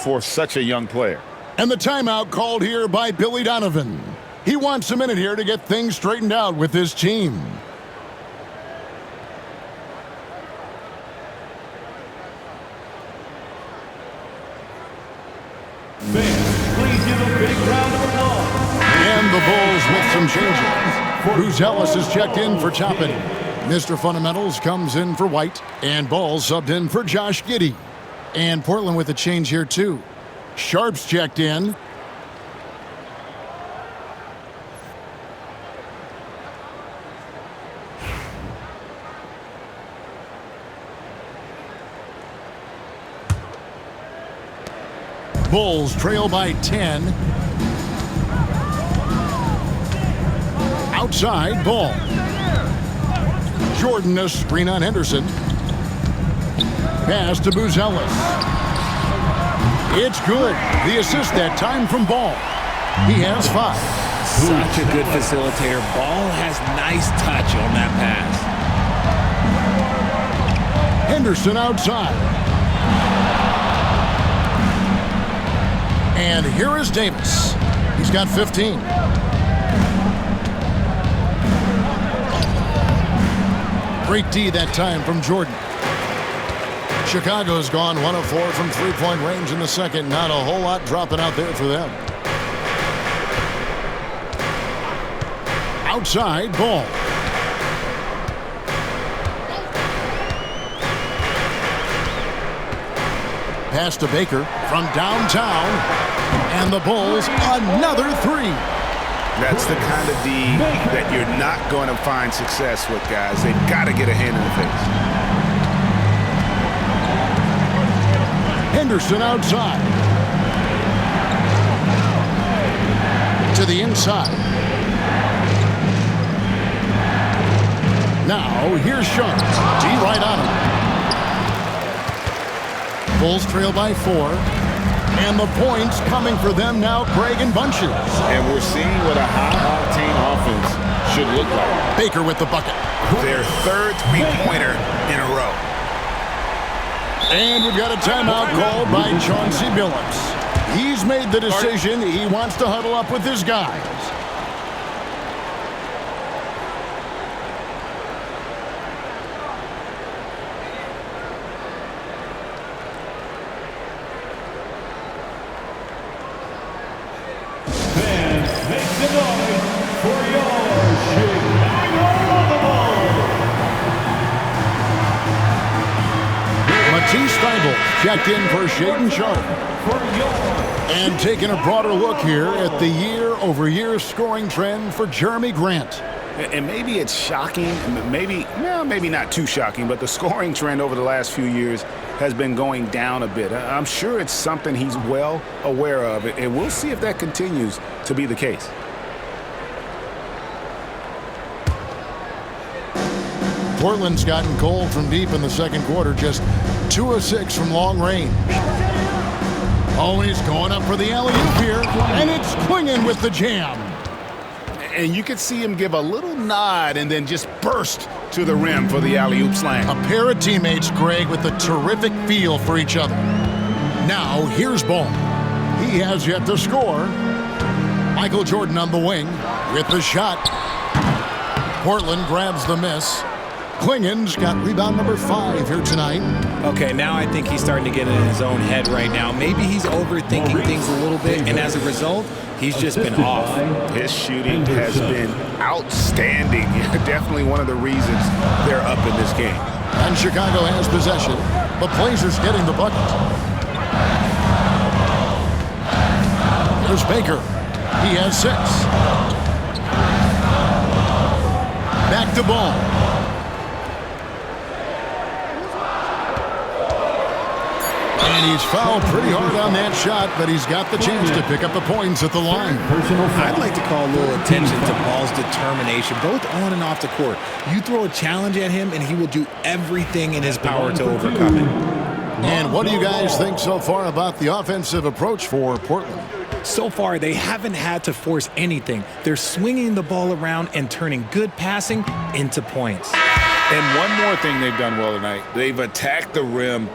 Speaker 3: For such a young player.
Speaker 2: And the timeout called here by Billy Donovan. He wants a minute here to get things straightened out with his team.
Speaker 1: Fans, please give a big round of applause.
Speaker 2: And the Bulls with some changes. Bruce Ellis is checked in for Toppin. Mr. Fundamentals comes in for White. And Ball subbed in for Josh Giddey. And Portland with a change here, too. Sharpe's checked in. Bulls trail by 10. Outside, Ball. Jordan, a screen on Henderson. Pass to Buzelis. It's good. The assist that time from Ball. He has 5.
Speaker 4: Such a good facilitator. Ball has nice touch on that pass.
Speaker 2: Henderson outside. And here is Davis. He's got 15. Great D that time from Jordan. Chicago's gone 1 of 4 from three-point range in the second. Not a whole lot dropping out there for them. Outside, Ball. Pass to Baker from downtown. And the Bulls, another 3.
Speaker 6: That's the kind of D that you're not going to find success with, guys. They've got to get a hand in the face.
Speaker 2: Henderson outside. To the inside. Now, here's Sharp. D right on him. Bulls trail by 4. And the points coming for them now, Craig and bunches.
Speaker 3: And we're seeing what a high-octane offense should look like.
Speaker 2: Baker with the bucket.
Speaker 6: Their third three-pointer in a row.
Speaker 2: And we've got a timeout called by Chauncey Billups. He's made the decision. He wants to huddle up with his guys. Checked in for Shaden Sharp. And taking a broader look here at the year-over-year scoring trend for Jeremy Grant.
Speaker 6: And maybe it's shocking, maybe not too shocking, but the scoring trend over the last few years has been going down a bit. I'm sure it's something he's well aware of, and we'll see if that continues to be the case.
Speaker 2: Portland's gotten cold from deep in the second quarter, just 2 of 6 from long range. Oh, he's going up for the alley-oop here, and it's Clingan with the jam.
Speaker 6: And you could see him give a little nod and then just burst to the rim for the alley-oop slam.
Speaker 2: A pair of teammates, Greg, with a terrific feel for each other. Now, here's Ball. He has yet to score. Michael Jordan on the wing with the shot. Portland grabs the miss. Clingan's got rebound number 5 here tonight.
Speaker 4: Okay, now I think he's starting to get in his own head right now. Maybe he's overthinking things a little bit, and as a result, he's just been off.
Speaker 6: His shooting has been outstanding. Definitely one of the reasons they're up in this game.
Speaker 2: And Chicago has possession. The Blazers getting the bucket. Here's Baker. He has 6. Back to Ball. And he's fouled pretty hard on that shot, but he's got the chance to pick up the points at the line.
Speaker 4: I'd like to call a little attention to Ball's determination, both on and off the court. You throw a challenge at him, and he will do everything in his power to overcome it.
Speaker 2: And what do you guys think so far about the offensive approach for Portland?
Speaker 4: So far, they haven't had to force anything. They're swinging the ball around and turning good passing into points.
Speaker 3: And one more thing they've done well tonight. They've attacked the rim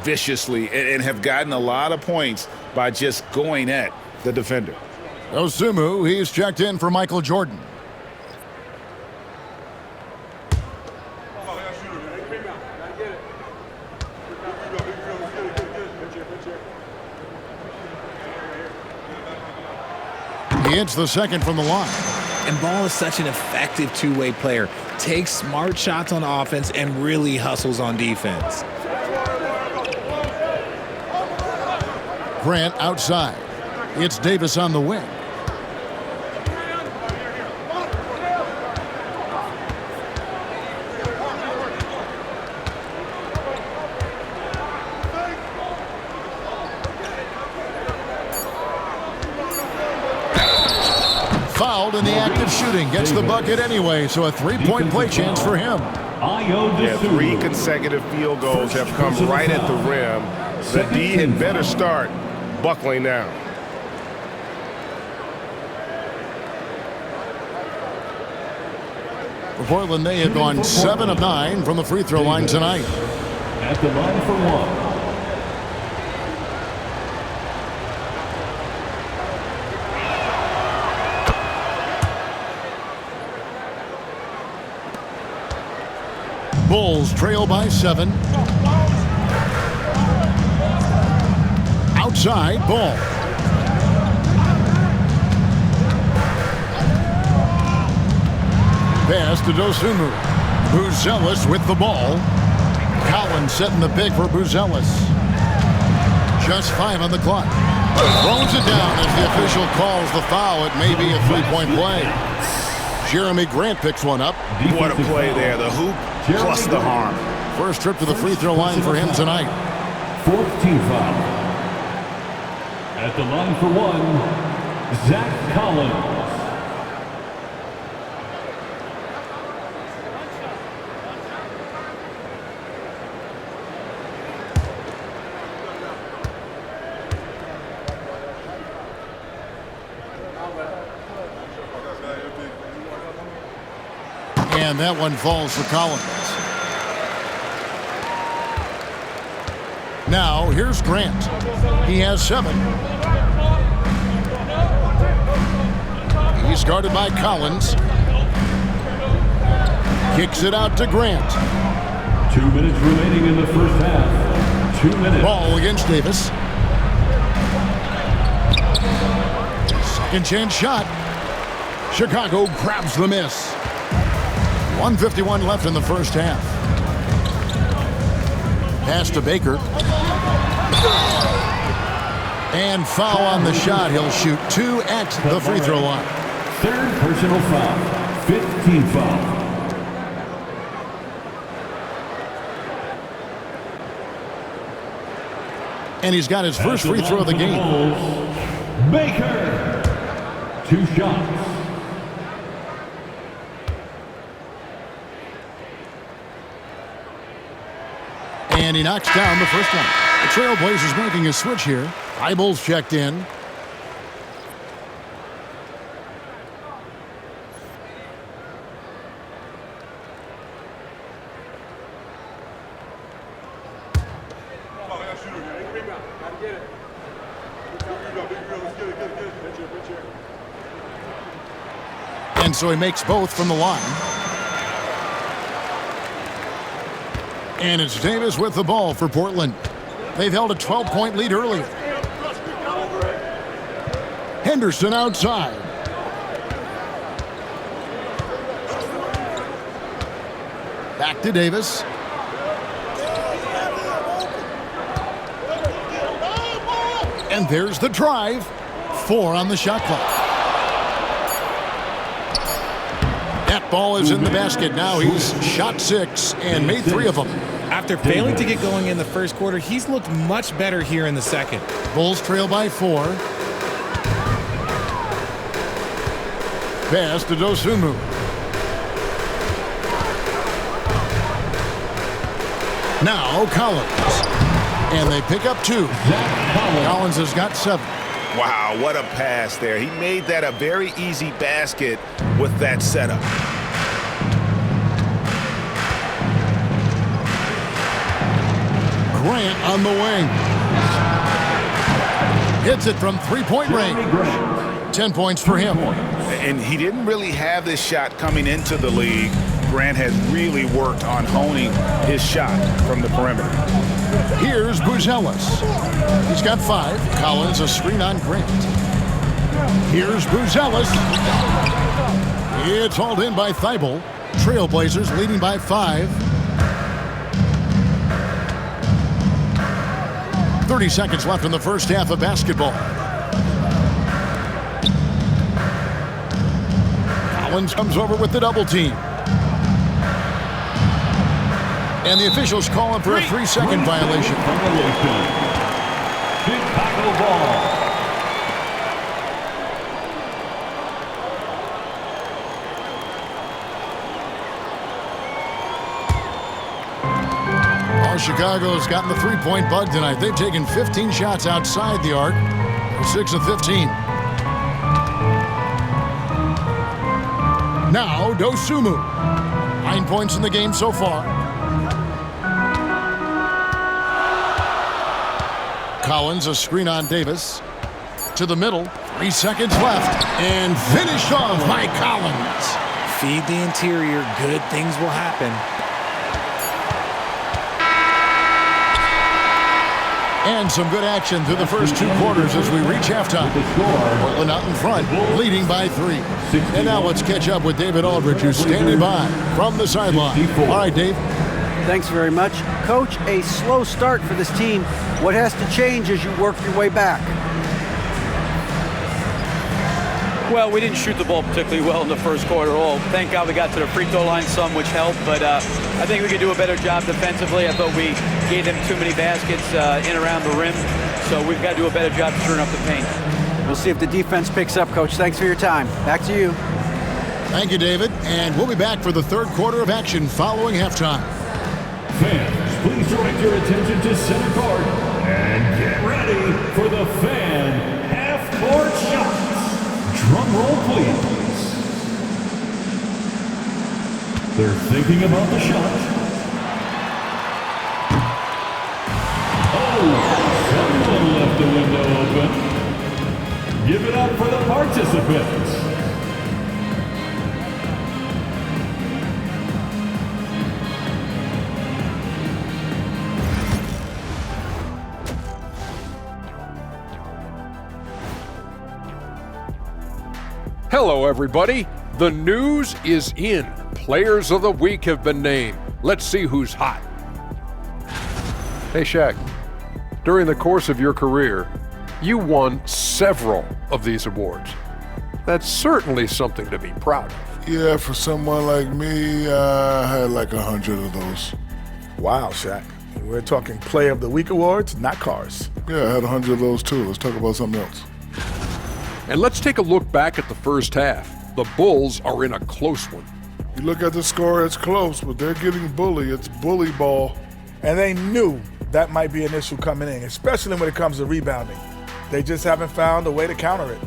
Speaker 3: viciously and have gotten a lot of points by just going at the defender.
Speaker 2: Osumu, he's checked in for Michael Jordan. He hits the second from the line.
Speaker 4: And Ball is such an effective two-way player. Takes smart shots on offense and really hustles on defense.
Speaker 2: Grant outside. It's Davis on the wing. Fouled in the act of shooting. Gets the bucket anyway, so a 3-point play chance for him.
Speaker 6: Yeah, 3 consecutive field goals have come right at the rim. The D had better start buckling down.
Speaker 2: For Portland, they have gone 7 of 9 from the free throw line tonight.
Speaker 1: At the line for 1.
Speaker 2: Bulls trail by 7. Outside, Ball. Pass to Dosunmu. Buzelis with the ball. Collins setting the pick for Buzelis. Just 5 on the clock. Throws it down as the official calls the foul. It may be a three-point play. Jeremy Grant picks one up.
Speaker 6: What a play there. The hoop plus the harm.
Speaker 2: First trip to the free throw line for him tonight.
Speaker 1: Fourth team foul. At the line for one, Zach Collins.
Speaker 2: And that one falls for Collins. Now, here's Grant. He has 7. He's guarded by Collins. Kicks it out to Grant.
Speaker 1: 2 minutes remaining in the first half. 2 minutes.
Speaker 2: Ball against Davis. Second chance shot. Chicago grabs the miss. 1:51 left in the first half. Pass to Baker. And foul on the shot. He'll shoot 2 at the free throw line.
Speaker 1: Third personal foul. 5th team foul.
Speaker 2: And he's got his first free throw of the game.
Speaker 1: Baker. 2 shots.
Speaker 2: And he knocks down the first one. The TrailBlazers making a switch here. Eibel's checked in. And so he makes both from the line. And it's Davis with the ball for Portland. They've held a 12-point lead earlier. Henderson outside. Back to Davis. And there's the drive. 4 on the shot clock. That ball is in the basket. Now he's shot 6 and made 3 of them.
Speaker 4: After failing to get going in the first quarter, he's looked much better here in the second.
Speaker 2: Bulls trail by 4. Pass to Dosunmu. Now Collins. And they pick up 2. Collins has got 7.
Speaker 6: Wow, what a pass there. He made that a very easy basket with that setup.
Speaker 2: Grant on the wing. Hits it from 3-point range. 10 points for him.
Speaker 6: And he didn't really have this shot coming into the league. Grant has really worked on honing his shot from the perimeter.
Speaker 2: Here's Buzelis. He's got 5. Collins a screen on Grant. Here's Buzelis. It's hauled in by Thibault. TrailBlazers leading by 5. 30 seconds left in the first half of basketball. Collins comes over with the double team. And the officials call him for a 3-second violation.
Speaker 1: Chicago ball.
Speaker 2: Chicago's gotten the 3-point bug tonight. They've taken 15 shots outside the arc. They're 6 of 15. Now, Dosunmu. 9 points in the game so far. Collins, a screen on Davis. To the middle. 3 seconds left. And finished off by Collins.
Speaker 4: Feed the interior. Good things will happen.
Speaker 2: And some good action through the first 2 quarters as we reach halftime. Portland out in front, leading by 3. And now let's catch up with David Aldridge, who's standing by from the sideline. All right, Dave.
Speaker 5: Thanks very much. Coach, a slow start for this team. What has to change as you work your way back?
Speaker 7: Well, we didn't shoot the ball particularly well in the first quarter at all. Thank God we got to the free throw line some, which helped. But I think we could do a better job defensively. I thought we gave them too many baskets in around the rim. So we've got to do a better job stirring up the paint.
Speaker 5: We'll see if the defense picks up, Coach. Thanks for your time. Back to you.
Speaker 2: Thank you, David. And we'll be back for the third quarter of action following halftime.
Speaker 1: Fans, please direct your attention to center court and get ready for the fan half-court shots. Drum roll, please. They're thinking about the shot. Oh, someone left the window open. Give it up for the participants.
Speaker 8: Hello, everybody. The news is in. Players of the Week have been named. Let's see who's hot. Hey, Shaq. During the course of your career, you won several of these awards. That's certainly something to be proud of.
Speaker 9: Yeah, for someone like me, I had like 100 of those.
Speaker 6: Wow, Shaq. We're talking Player of the Week awards, not cars.
Speaker 9: Yeah, I had 100 of those too. Let's talk about something else.
Speaker 8: And let's take a look back at the first half. The Bulls are in a close one.
Speaker 9: You look at the score, it's close, but they're getting bullied. It's bully ball.
Speaker 6: And they knew that might be an issue coming in, especially when it comes to rebounding. They just haven't found a way to counter it.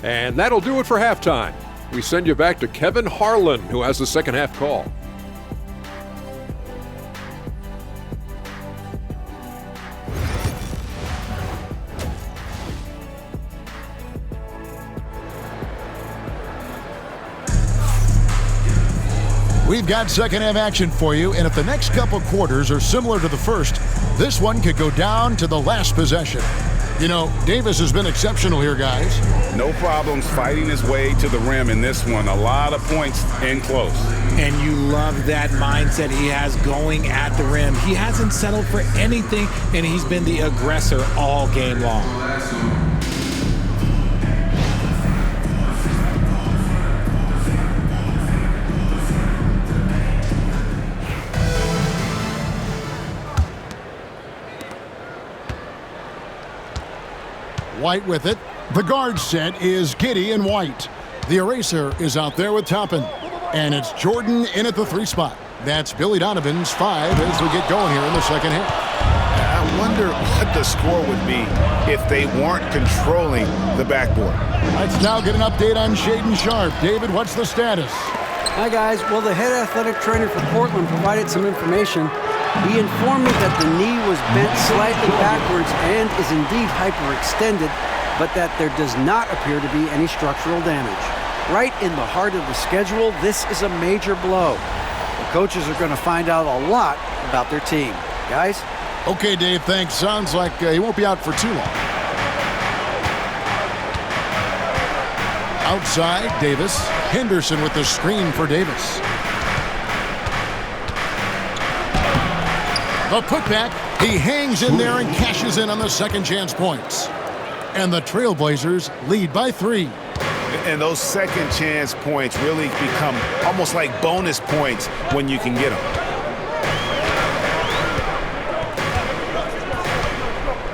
Speaker 8: And that'll do it for halftime. We send you back to Kevin Harlan, who has the second half call.
Speaker 2: We've got second half action for you, and if the next couple quarters are similar to the first, this one could go down to the last possession. You know, Davis has been exceptional here, guys.
Speaker 3: No problems fighting his way to the rim in this one. A lot of points in close.
Speaker 4: And you love that mindset he has going at the rim. He hasn't settled for anything, and he's been the aggressor all game long.
Speaker 2: White with it. The guard set is Giddey and White. The eraser is out there with Toppin. And it's Jordan in at the 3 spot. That's Billy Donovan's 5 as we get going here in the second half.
Speaker 3: I wonder what the score would be if they weren't controlling the backboard.
Speaker 2: Let's now get an update on Shaedon Sharpe. David, what's the status?
Speaker 5: Hi, guys. Well, the head athletic trainer for Portland provided some information. He informed me that the knee was bent slightly backwards and is indeed hyperextended, but that there does not appear to be any structural damage. Right in the heart of the schedule, this is a major blow. The coaches are going to find out a lot about their team. Guys?
Speaker 2: Okay, Dave, thanks. Sounds like he won't be out for too long. Outside, Davis. Henderson with the screen for Davis. The putback, he hangs in there and cashes in on the second chance points. And the TrailBlazers lead by 3.
Speaker 3: And those second chance points really become almost like bonus points when you can get them.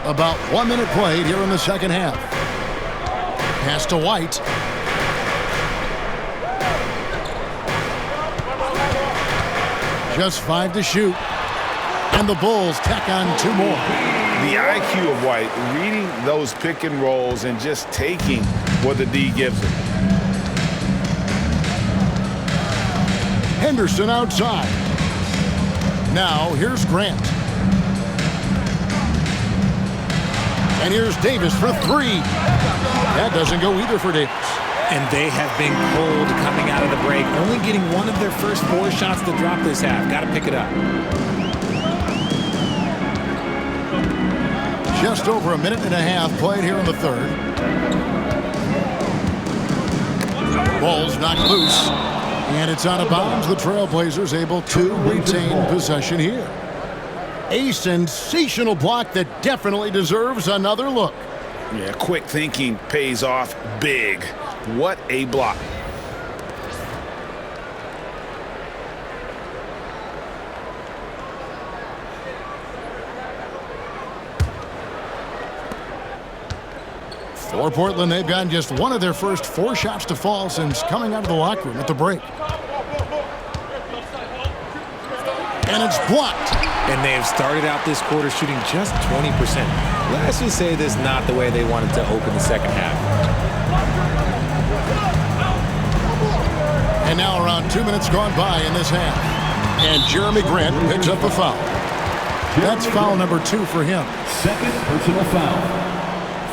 Speaker 2: About 1 minute played here in the second half. Pass to White. Just 5 to shoot. And the Bulls tack on 2 more.
Speaker 3: The IQ of White, reading those pick and rolls and just taking what the D gives him.
Speaker 2: Henderson outside. Now here's Grant. And here's Davis for 3. That doesn't go either for Davis.
Speaker 4: And they have been cold coming out of the break. Only getting one of their first 4 shots to drop this half. Got to pick it up.
Speaker 2: Just over a minute and a half played here in the third. Ball's knocked loose. And it's out of bounds. The TrailBlazers able to retain possession here. A sensational block that definitely deserves another look.
Speaker 6: Yeah, quick thinking pays off big. What a block.
Speaker 2: For Portland, they've gotten just one of their first 4 shots to fall since coming out of the locker room at the break. And it's blocked.
Speaker 4: And they have started out this quarter shooting just 20%. Let's just say this is not the way they wanted to open the second half.
Speaker 2: And now around 2 minutes gone by in this half. And Jeremy Grant picks up the foul. That's foul number 2 for him.
Speaker 1: Second personal foul.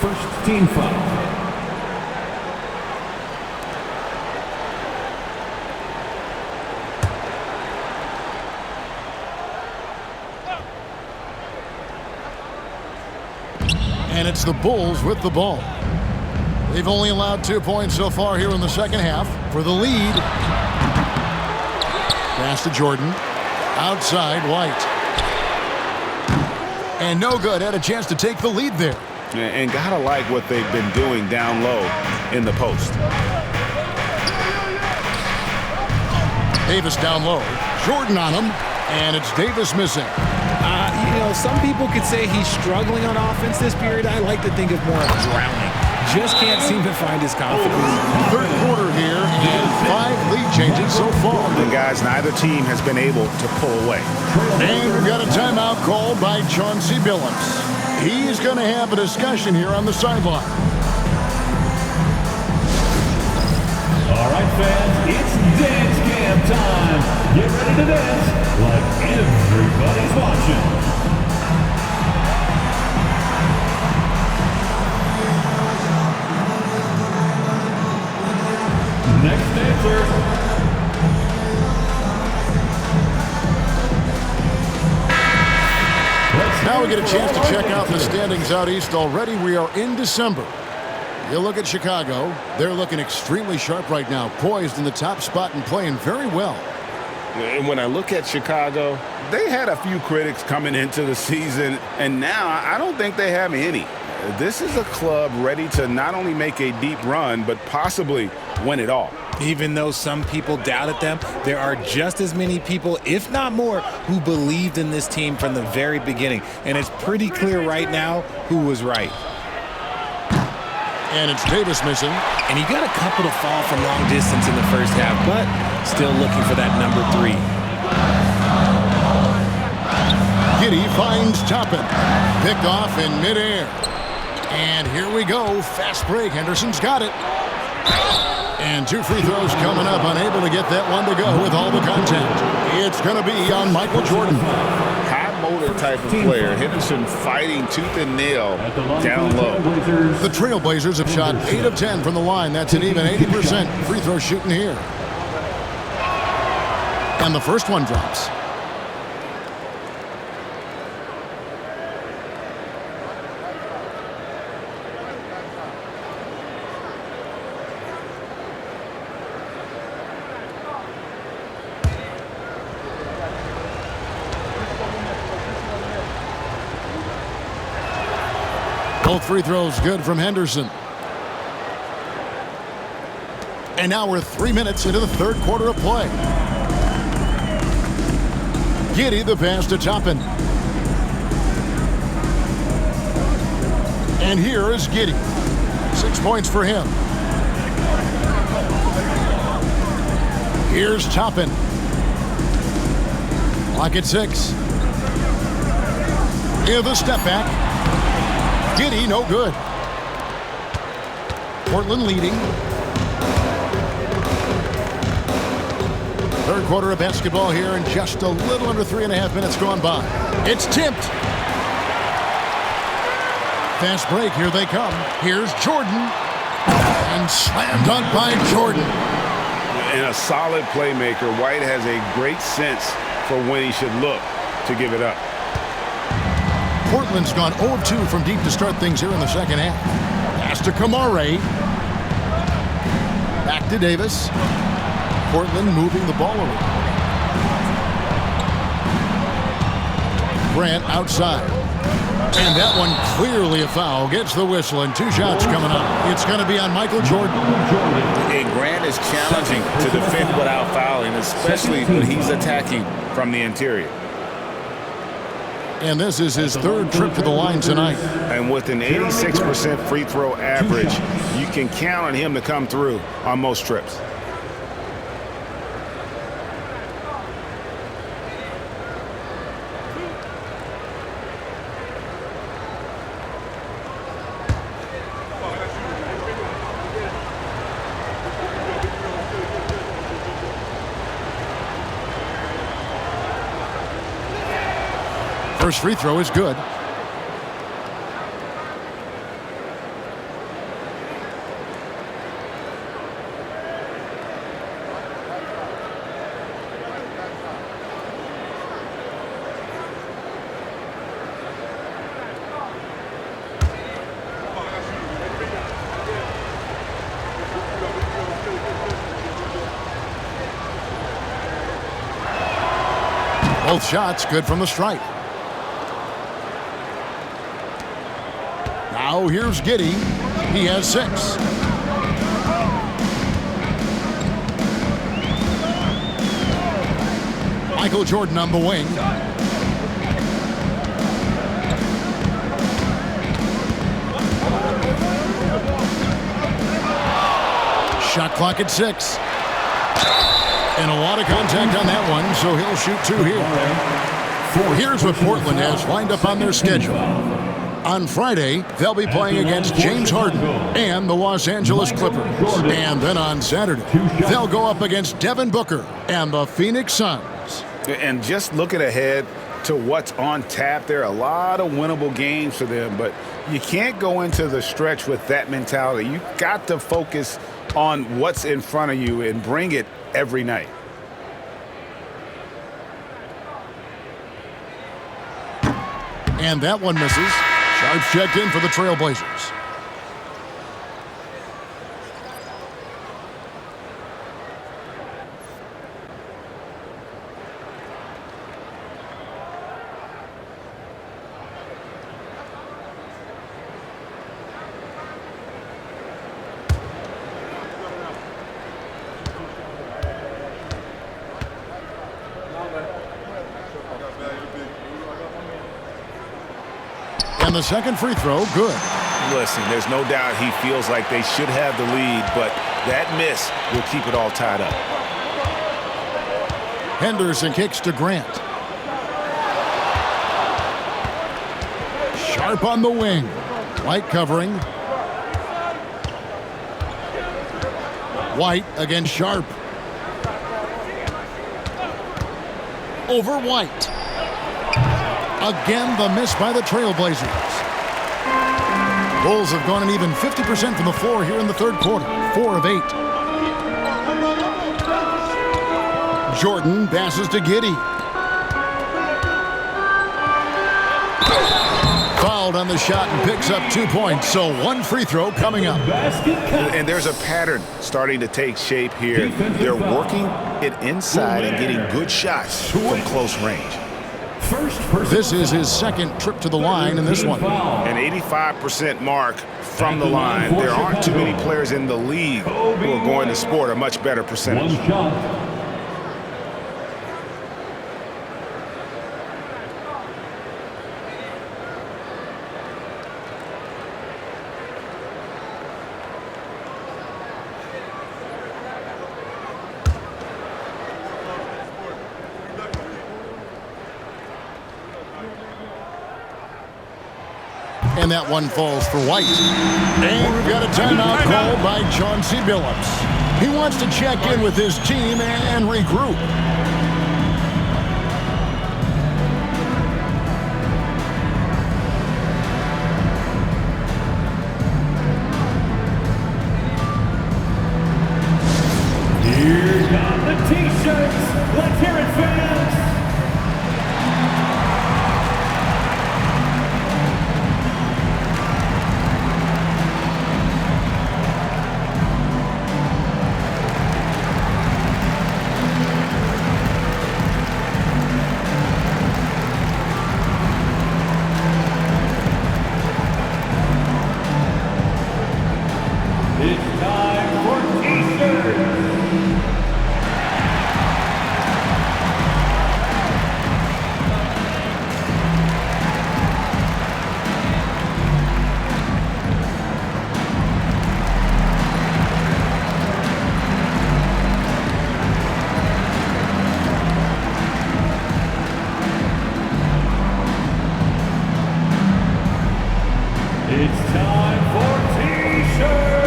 Speaker 1: First team foul.
Speaker 2: And it's the Bulls with the ball. They've only allowed 2 points so far here in the second half. For the lead. Pass to Jordan. Outside, White. And no good. Had a chance to take the lead there.
Speaker 6: And gotta like what they've been doing down low in the post.
Speaker 2: Davis down low. Jordan on him. And it's Davis missing.
Speaker 4: You know, some people could say he's struggling on offense this period. I like to think of more of drowning. Just can't seem to find his confidence.
Speaker 2: Third quarter here, and 5 lead changes so far.
Speaker 6: And guys, neither team has been able to pull away.
Speaker 2: And we've got a timeout called by Chauncey Billups. He's going to have a discussion here on the sideline.
Speaker 1: All right, fans, it's dance cam time. Get ready to dance like everybody's watching. Next dancer.
Speaker 2: Now we get a chance to check out the standings out east already. We are in December. You look at Chicago. They're looking extremely sharp right now, poised in the top spot and playing very well.
Speaker 6: And when I look at Chicago, they had a few critics coming into the season, and now I don't think they have any. This is a club ready to not only make a deep run, but possibly win it all.
Speaker 4: Even though some people doubted them, there are just as many people, if not more, who believed in this team from the very beginning. And it's pretty clear right now who was right.
Speaker 2: And it's Davis missing.
Speaker 4: And he got a couple to fall from long distance in the first half, but still looking for that number 3.
Speaker 2: Giddey finds Toppin. Picked off in midair. And here we go. Fast break. Henderson's got it. And 2 free throws coming up. Unable to get that one to go with all the contact. It's going to be on Michael Jordan.
Speaker 6: High motor type of player. Henderson fighting tooth and nail down low.
Speaker 2: The TrailBlazers have shot 8 of 10 from the line. That's an even 80% free throw shooting here. And the first one drops. Both free throws good from Henderson. And now we're 3 minutes into the third quarter of play. Giddey the pass to Toppin. And here is Giddey. 6 points for him. Here's Toppin. Lock at 6. Here the step back. Giddey, no good. Portland leading. Third quarter of basketball here, and just a little under 3.5 minutes gone by. It's tipped. Fast break, here they come. Here's Jordan. And slam dunk by Jordan.
Speaker 6: And a solid playmaker, White has a great sense for when he should look to give it up.
Speaker 2: Portland's gone 0 of 2 from deep to start things here in the second half. Pass to Kamare. Back to Davis. Portland moving the ball around. Grant outside. And that one clearly a foul. Gets the whistle, and 2 shots coming up. It's going to be on Michael Jordan.
Speaker 6: And Grant is challenging to defend without fouling, especially when he's attacking from the interior.
Speaker 2: And this is his 3rd trip to the line tonight.
Speaker 6: And with an 86% free throw average, you can count on him to come through on most trips.
Speaker 2: First free throw is good. Both shots good from the stripe. Now here's Giddey. He has 6. Michael Jordan on the wing. Shot clock at 6. And a lot of contact on that one, so he'll shoot 2 here. Here's what Portland has lined up on their schedule. On Friday, they'll be playing against James Harden and the Los Angeles Clippers. And then on Saturday, they'll go up against Devin Booker and the Phoenix Suns.
Speaker 6: And just looking ahead to what's on tap, there are a lot of winnable games for them, but you can't go into the stretch with that mentality. You've got to focus on what's in front of you and bring it every night.
Speaker 2: And that one misses. Sharps checked in for the TrailBlazers. And the second free throw, good.
Speaker 6: Listen, there's no doubt he feels like they should have the lead, but that miss will keep it all tied up.
Speaker 2: Henderson kicks to Grant. Sharp on the wing. White covering. White against Sharp. Over White. Again, the miss by the TrailBlazers. Bulls have gone an even 50% from the floor here in the 3rd quarter. 4 of 8. Jordan passes to Giddey. Fouled on the shot and picks up 2 points. So 1 free throw coming up.
Speaker 6: And there's a pattern starting to take shape here. They're working it inside and getting good shots from close range.
Speaker 2: This is his 2nd trip to the line in this one.
Speaker 6: An 85% mark from the line. There aren't too many players in the league who are going to sport a much better percentage.
Speaker 2: And that one falls for White. And we've got a timeout called by Chauncey Billups. He wants to check in with his team and regroup.
Speaker 1: Here come the T-shirts. Let's hear it, fans. It's time for T-shirts.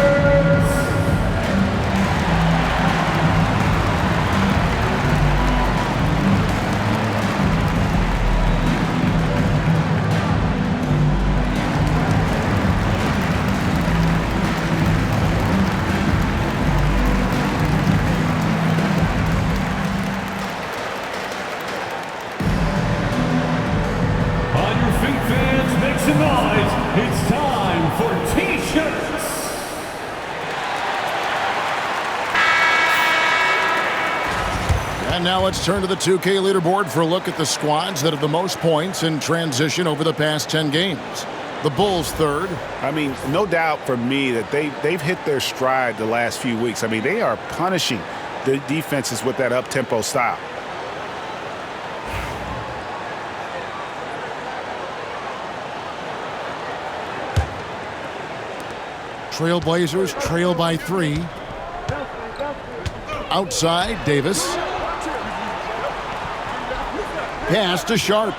Speaker 1: On your feet, fans, make some noise. It's time for T-shirts.
Speaker 2: And now let's turn to the 2K leaderboard for a look at the squads that have the most points in transition over the past 10 games. The Bulls third.
Speaker 6: I mean, no doubt for me that they've hit their stride the last few weeks. I mean, they are punishing the defenses with that up-tempo style.
Speaker 2: TrailBlazers trail by 3. Outside, Davis. Pass to Sharp.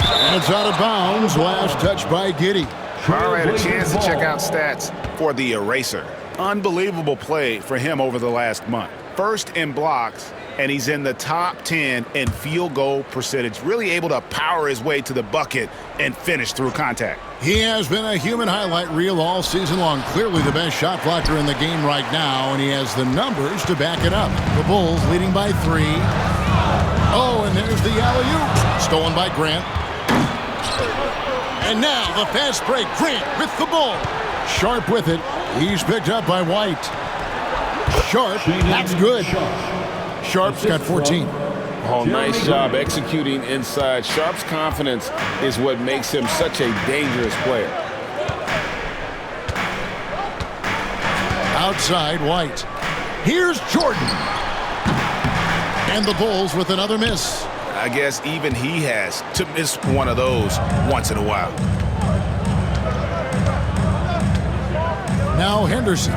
Speaker 2: And it's out of bounds. Last touch by Giddey.
Speaker 6: All right, a chance to check out stats for the eraser. Unbelievable play for him over the last month. First in blocks, and he's in the top 10 in field goal percentage. Really able to power his way to the bucket and finish through contact.
Speaker 2: He has been a human highlight reel all season long. Clearly the best shot blocker in the game right now, and he has the numbers to back it up. The Bulls leading by 3. Oh, and there's the alley-oop. Stolen by Grant. And now the fast break. Grant with the ball. Sharp with it. He's picked up by White. Sharp, that's good. Sharp's got 14.
Speaker 3: Oh, nice job executing inside. Sharp's confidence is what makes him such a dangerous player.
Speaker 2: Outside, White. Here's Jordan. And the Bulls with another miss.
Speaker 6: I guess even he has to miss one of those once in a while.
Speaker 2: Now Henderson.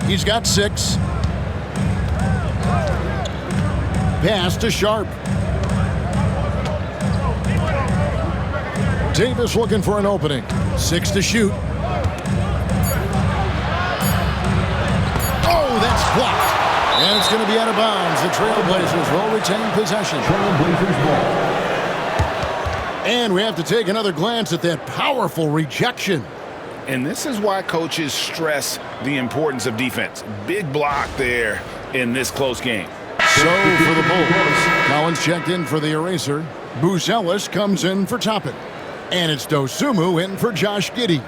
Speaker 2: He's got 6. Pass to Sharp. Davis looking for an opening. 6 to shoot. Oh, that's blocked. And it's going to be out of bounds. The TrailBlazers will retain possession.
Speaker 1: TrailBlazers ball.
Speaker 2: And we have to take another glance at that powerful rejection.
Speaker 6: And this is why coaches stress the importance of defense. Big block there in this close game.
Speaker 2: So for the Bulls, Collins checked in for the eraser. Buzelis comes in for Toppin. And it's Dosumu in for Josh Giddey.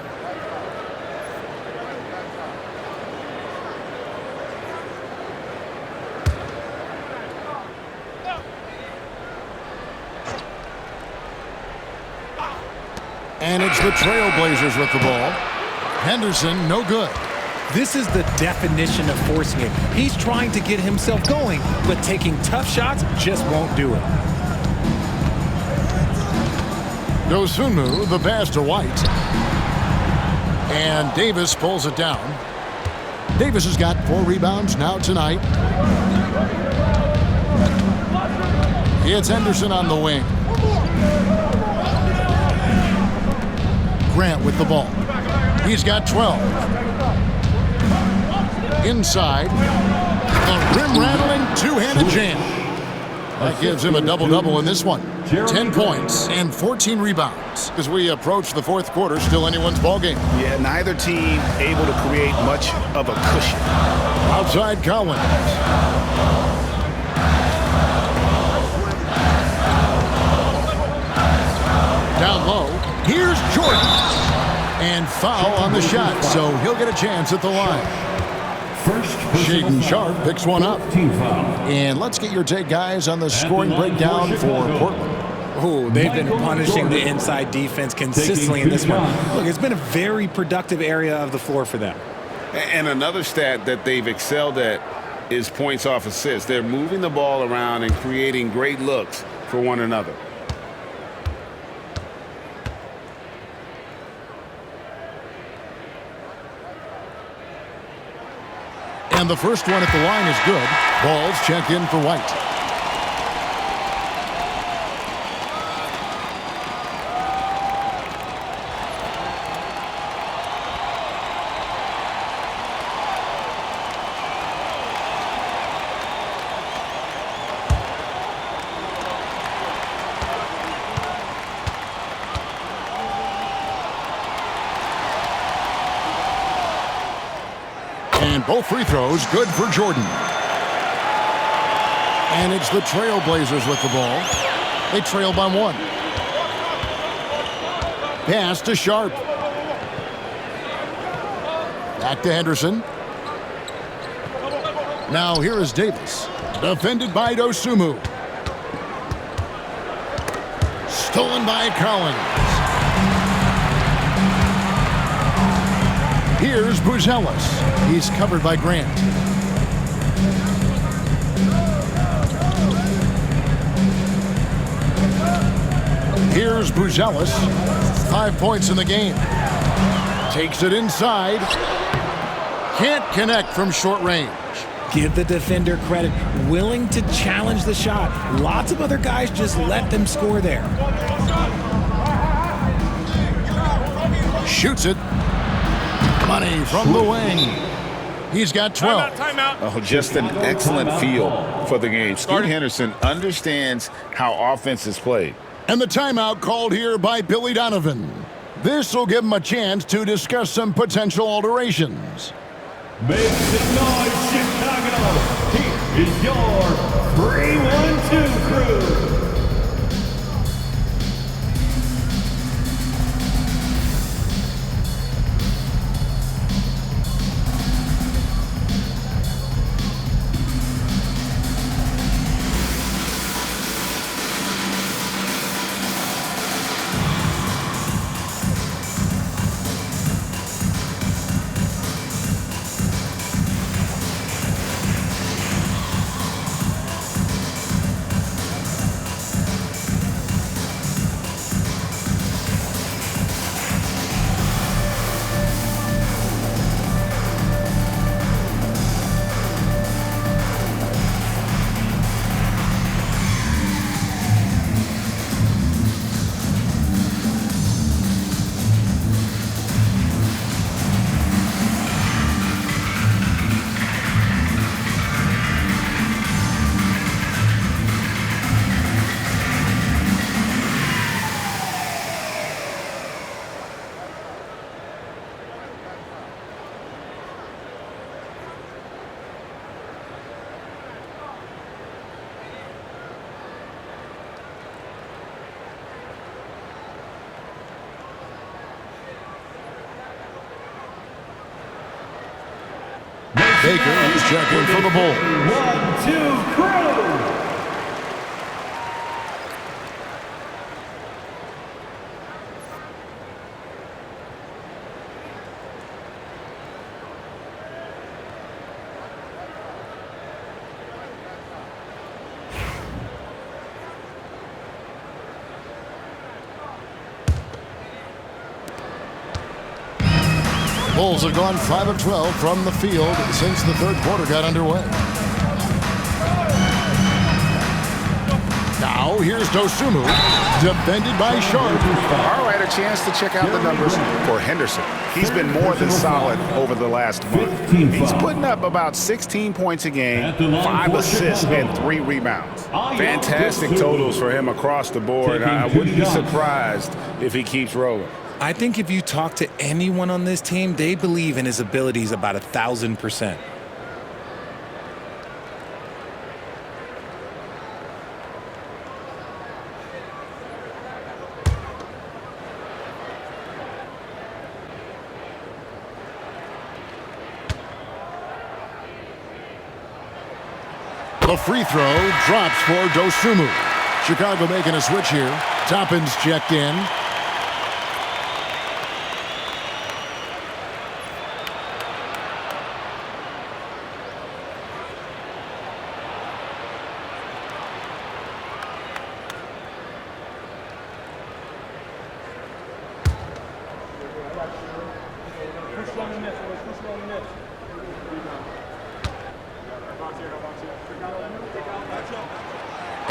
Speaker 2: And it's the TrailBlazers with the ball. Henderson, no good.
Speaker 4: This is the definition of forcing it. He's trying to get himself going, but taking tough shots just won't do it.
Speaker 2: Dosunmu, the pass to White. And Davis pulls it down. Davis has got 4 rebounds now tonight. It's Henderson on the wing. Grant with the ball. He's got 12. Inside. A rim-rattling two-handed jam. That gives him a double-double in this one. 10 points and 14 rebounds. As we approach the fourth quarter, still anyone's ballgame.
Speaker 6: Yeah, neither team able to create much of a cushion.
Speaker 2: Outside Collins. Down low. Here's Jordan. And foul on the shot, so he'll get a chance at the line. Shaden Sharp picks one up. And let's get your take, guys, on the scoring breakdown for Portland.
Speaker 4: Oh, they've been punishing the inside defense consistently in this one. Look, it's been a very productive area of the floor for them.
Speaker 3: And another stat that they've excelled at is points off assists. They're moving the ball around and creating great looks for one another.
Speaker 2: And the first one at the line is good. Balls checked in for White. And both free throws good for Jordan. And it's the TrailBlazers with the ball. They trail by 1. Pass to Sharp. Back to Henderson. Now here is Davis. Defended by Dosunmu. Stolen by Collins. Here's Buzelis. He's covered by Grant. Here's Buzelis. 5 points in the game. Takes it inside. Can't connect from short range.
Speaker 4: Give the defender credit. Willing to challenge the shot. Lots of other guys just let them score there.
Speaker 2: Shoots it. Money from the wing. He's got 12.
Speaker 6: Timeout. Oh, just an excellent feel for the game. Scoot Henderson understands how offense is played.
Speaker 2: And the timeout called here by Billy Donovan. This will give him a chance to discuss some potential alterations.
Speaker 1: Make some noise, Chicago. Here is your 3-1-2 crew.
Speaker 2: Baker is checking for the Bulls.
Speaker 1: 1-2 crew.
Speaker 2: Bulls have gone 5 of 12 from the field since the third quarter got underway. Now here's Dosunmu, defended by Sharp.
Speaker 6: All right, a chance to check out the numbers for Henderson. He's been more than solid over the last month. He's putting up about 16 points a game, 5 assists, and 3 rebounds. Fantastic totals for him across the board. I wouldn't be surprised if he keeps rolling.
Speaker 4: I think if you talk to anyone on this team, they believe in his abilities about 1,000%.
Speaker 2: The free throw drops for Dosunmu. Chicago making a switch here. Toppin's checked in.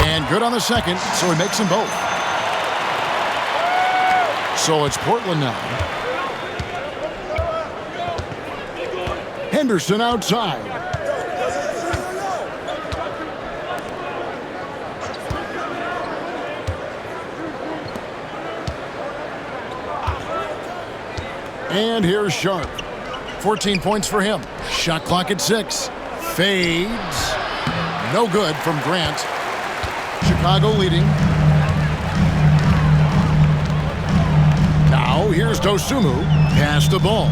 Speaker 2: And good on the second, so he makes them both. So it's Portland now. Henderson outside. And here's Sharp. 14 points for him. Shot clock at 6. Fades. No good from Grant. Chicago leading. Now here's Dosunmu. Pass the ball.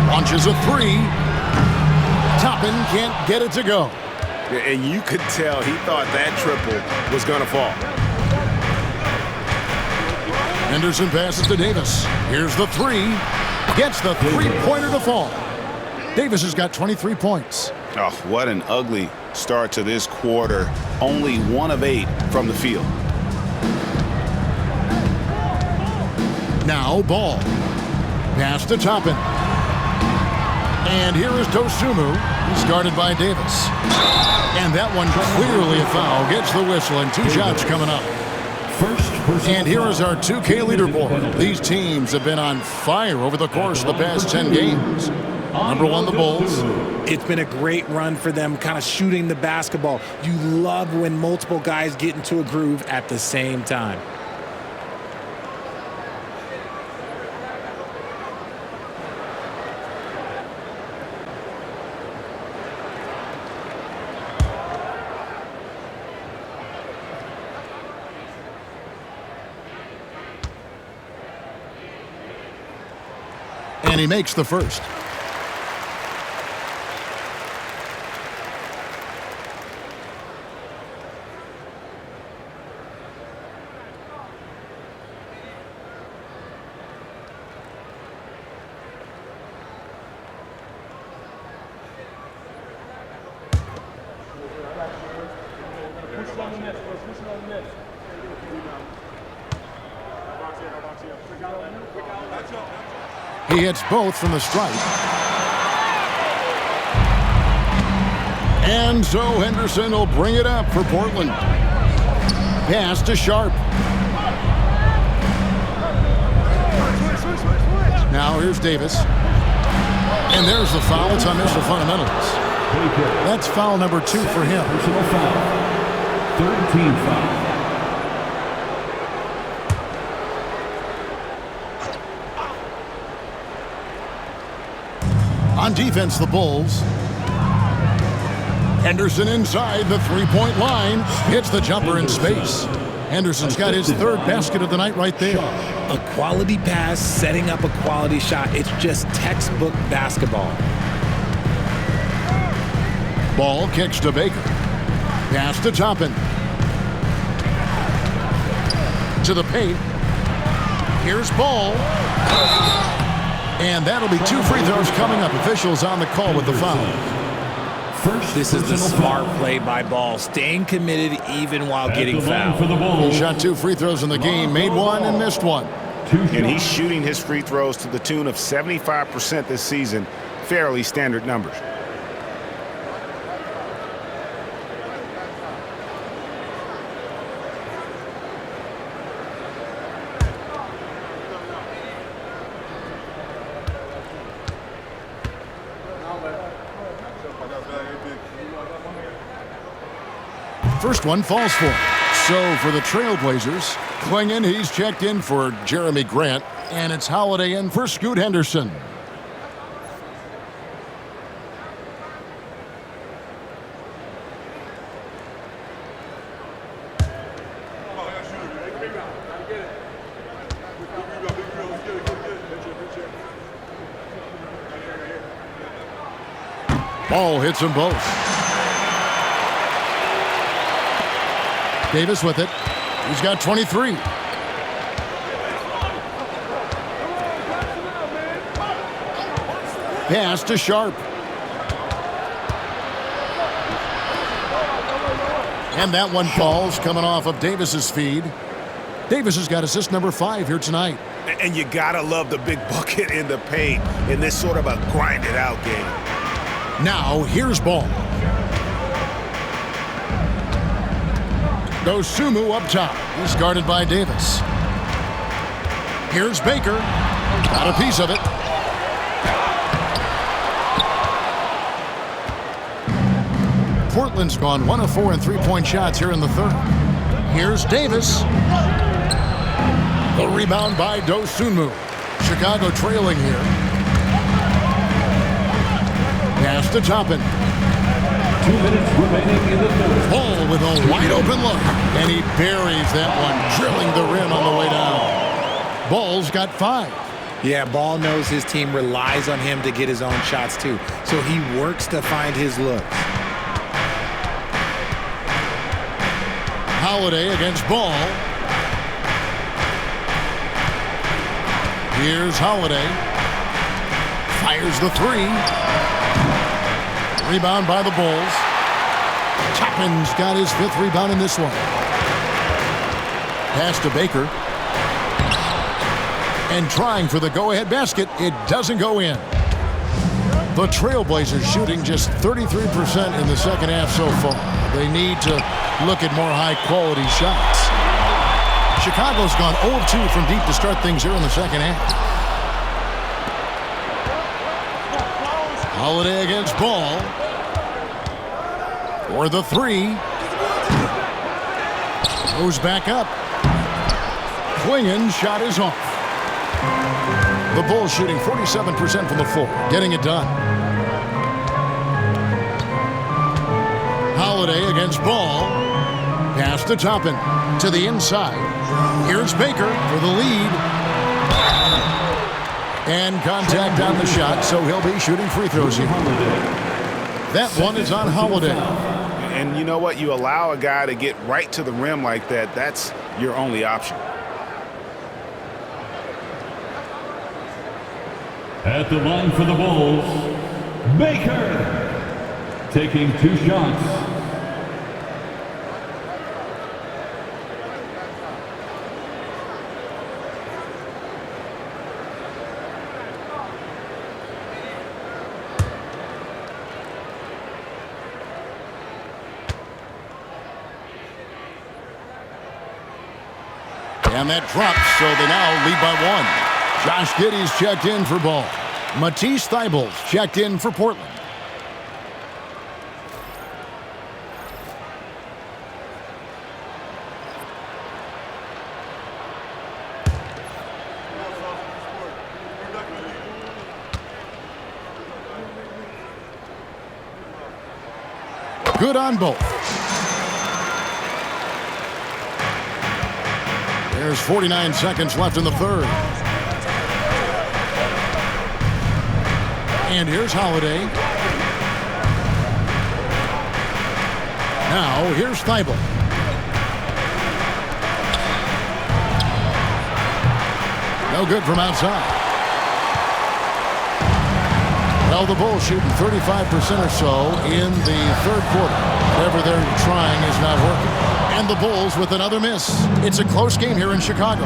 Speaker 2: Launches a 3. Toppin can't get it to go.
Speaker 6: And you could tell he thought that triple was going to fall.
Speaker 2: Henderson passes to Davis. Here's the 3. Gets the three-pointer to fall. Davis has got 23 points.
Speaker 6: Oh, what an ugly start to this quarter. Only 1 of 8 from the field.
Speaker 2: Now Ball. Pass to Toppin. And here is Dosunmu. He's guarded by Davis. And that one clearly a foul. Gets the whistle and 2 shots coming up. And here is our 2K leaderboard. These teams have been on fire over the course of the past 10 games. Number 1, the Bulls.
Speaker 4: It's been a great run for them, kind of shooting the basketball. You love when multiple guys get into a groove at the same time.
Speaker 2: And he makes the first. He hits both from the stripe. And so Henderson will bring it up for Portland. Pass to Sharp. Now here's Davis. And there's the foul. It's on Mr. Fundamentals. That's foul number 2 for him.
Speaker 1: Personal foul. 3rd team foul.
Speaker 2: On defense, the Bulls. Henderson inside the three-point line. Hits the jumper in space. Henderson's got his 3rd basket of the night right there.
Speaker 4: A quality pass, setting up a quality shot. It's just textbook basketball.
Speaker 2: Ball kicks to Baker. Pass to Toppin. To the paint. Here's Ball. And that'll be 2 free throws coming up. Officials on the call with the foul.
Speaker 4: This is the smart play by Ball, staying committed even while getting fouled.
Speaker 2: He shot 2 free throws in the game, made 1 and missed 1.
Speaker 6: And he's shooting his free throws to the tune of 75% this season. Fairly standard numbers.
Speaker 2: First one falls for him. So for the Trailblazers, Klingon, he's checked in for Jeremy Grant, and it's Holiday in for Scoot Henderson. Ball hits them both. Davis with it. He's got 23. Pass to Sharp. And that one falls coming off of Davis's feed. Davis has got assist number 5 here tonight.
Speaker 6: And you gotta love the big bucket in the paint in this sort of a grinded out game.
Speaker 2: Now here's Ball. Dosunmu up top. He's guarded by Davis. Here's Baker. Got a piece of it. Portland's gone 1 of 4 in three-point shots here in the 3rd. Here's Davis. The rebound by Dosunmu. Chicago trailing here. Pass to Toppin.
Speaker 1: 2 minutes remaining in the third.
Speaker 2: Ball with a wide open look. And he buries that one, drilling the rim on the way down. Ball's got 5.
Speaker 4: Yeah, Ball knows his team relies on him to get his own shots too. So he works to find his looks.
Speaker 2: Holiday against Ball. Here's Holiday. Fires the 3. Rebound by the Bulls. Toppin's got his 5th rebound in this one. Pass to Baker. And trying for the go-ahead basket, it doesn't go in. The TrailBlazers shooting just 33% in the second half so far. They need to look at more high-quality shots. Chicago's gone 0 of 2 from deep to start things here in the second half. Holiday against Ball. For the 3. Goes back up. Klingen's shot is off. The Bulls shooting 47% from the floor, getting it done. Holiday against Ball. Pass to Toppin. To the inside. Here's Baker for the lead. And contact on the shot, so he'll be shooting free throws here. That one is on Holiday.
Speaker 6: And you know what? You allow a guy to get right to the rim like that, that's your only option.
Speaker 1: At the line for the Bulls, Baker taking 2 shots.
Speaker 2: And that drops, so they now lead by 1. Josh Giddey's checked in for Ball. Matisse Thybulle's checked in for Portland. Good on both. There's 49 seconds left in the third. And here's Holiday. Now, here's Thybulle. No good from outside. Well, the Bulls shooting 35% or so in the third quarter. Whatever they're trying is not working. And the Bulls with another miss. It's a close game here in Chicago.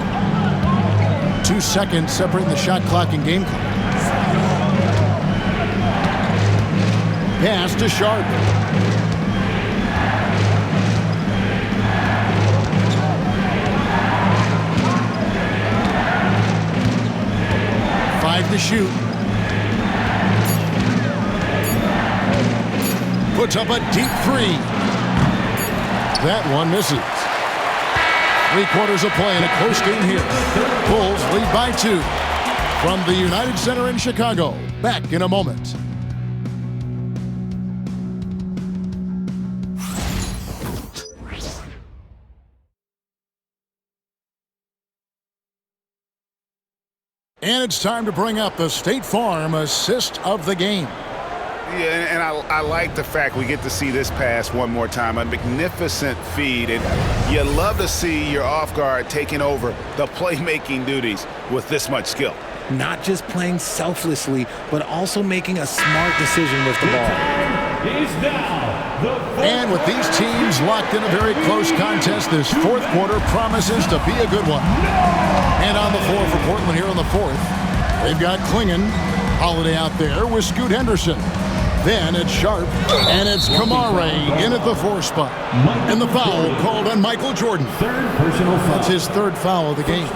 Speaker 2: 2 seconds separating the shot clock and game clock. Pass to Sharp. Five to shoot. Puts up a deep 3. That one misses. 3 quarters of play in a close game here. Bulls lead by 2. From the United Center in Chicago. Back in a moment. And it's time to bring up the State Farm assist of the game.
Speaker 6: Yeah, and I like the fact we get to see this pass one more time. A magnificent feed, and you love to see your off guard taking over the playmaking duties with this much skill.
Speaker 4: Not just playing selflessly, but also making a smart decision with the ball.
Speaker 2: And with these teams locked in a very close contest, this fourth quarter promises to be a good one. And on the floor for Portland here in the fourth, they've got Klingen, Holiday out there with Scoot Henderson. Then it's Sharp, and it's Kamare in at the 4 spot. And the foul called on Michael Jordan. That's his 3rd foul of the game.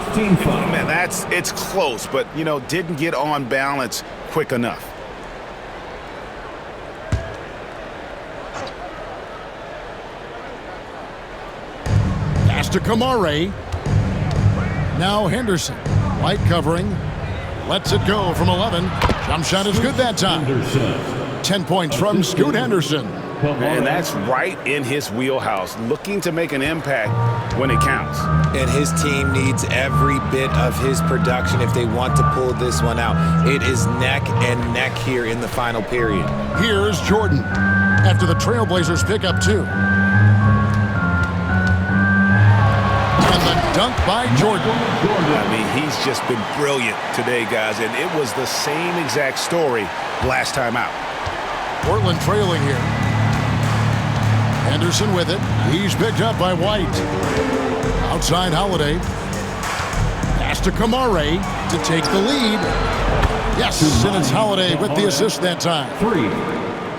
Speaker 6: Man, it's close, but, didn't get on balance quick enough.
Speaker 2: Pass to Kamare. Now Henderson. White covering. Lets it go from 11. Jump shot is good that time. 10 points from Scoot Henderson.
Speaker 6: And that's right in his wheelhouse, looking to make an impact when it counts.
Speaker 4: And his team needs every bit of his production if they want to pull this one out. It is neck and neck here in the final period.
Speaker 2: Here's Jordan after the TrailBlazers pick up 2. And the dunk by Jordan.
Speaker 6: I mean, he's just been brilliant today, guys, and it was the same exact story last time out.
Speaker 2: Portland trailing here. Henderson with it. He's picked up by White. Outside Holiday. Pass to Kamare to take the lead. Yes, and it's Holiday with the assist that time.
Speaker 1: 3.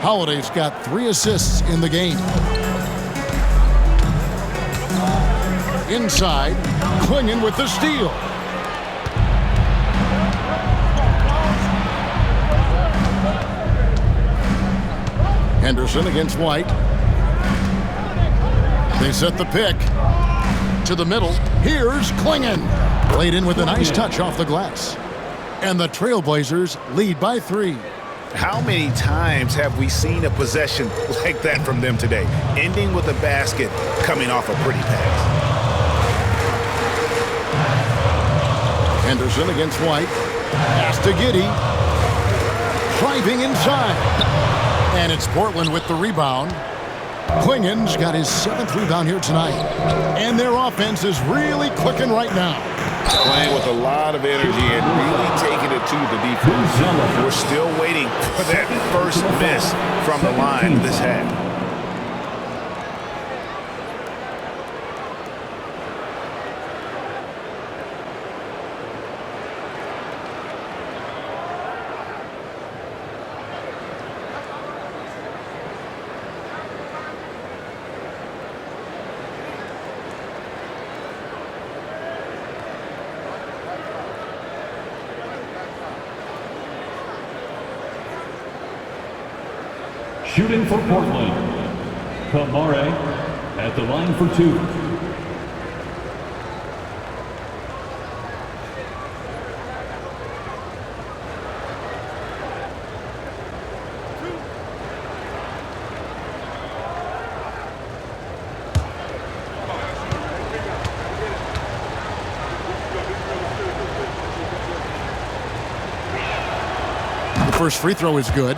Speaker 2: Holiday's got 3 assists in the game. Inside, Clingan with the steal. Henderson against White. They set the pick to the middle. Here's Clingan. Played in with a nice touch off the glass. And the TrailBlazers lead by 3.
Speaker 6: How many times have we seen a possession like that from them today, ending with a basket coming off a pretty pass?
Speaker 2: Henderson against White. Pass to Giddey. Driving inside. And it's Portland with the rebound. Clingan's got his 7th rebound here tonight. And their offense is really clicking right now.
Speaker 6: Playing with a lot of energy and really taking it to the defense. We're still waiting for that first miss from the line this half.
Speaker 1: Shooting for Portland, Kamare at the line for 2.
Speaker 2: The first free throw is good.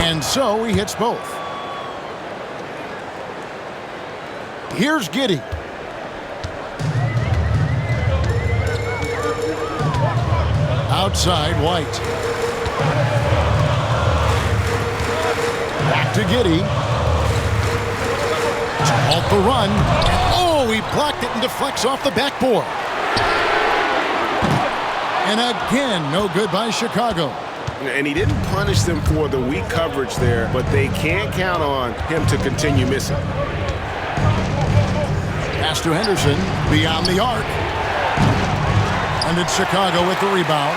Speaker 2: And so he hits both. Here's Giddey. Outside White. Back to Giddey. To halt the run. Oh, he blocked it and deflects off the backboard. And again, no good by Chicago.
Speaker 6: And he didn't punish them for the weak coverage there, but they can't count on him to continue missing.
Speaker 2: Pass to Henderson, beyond the arc. And it's Chicago with the rebound.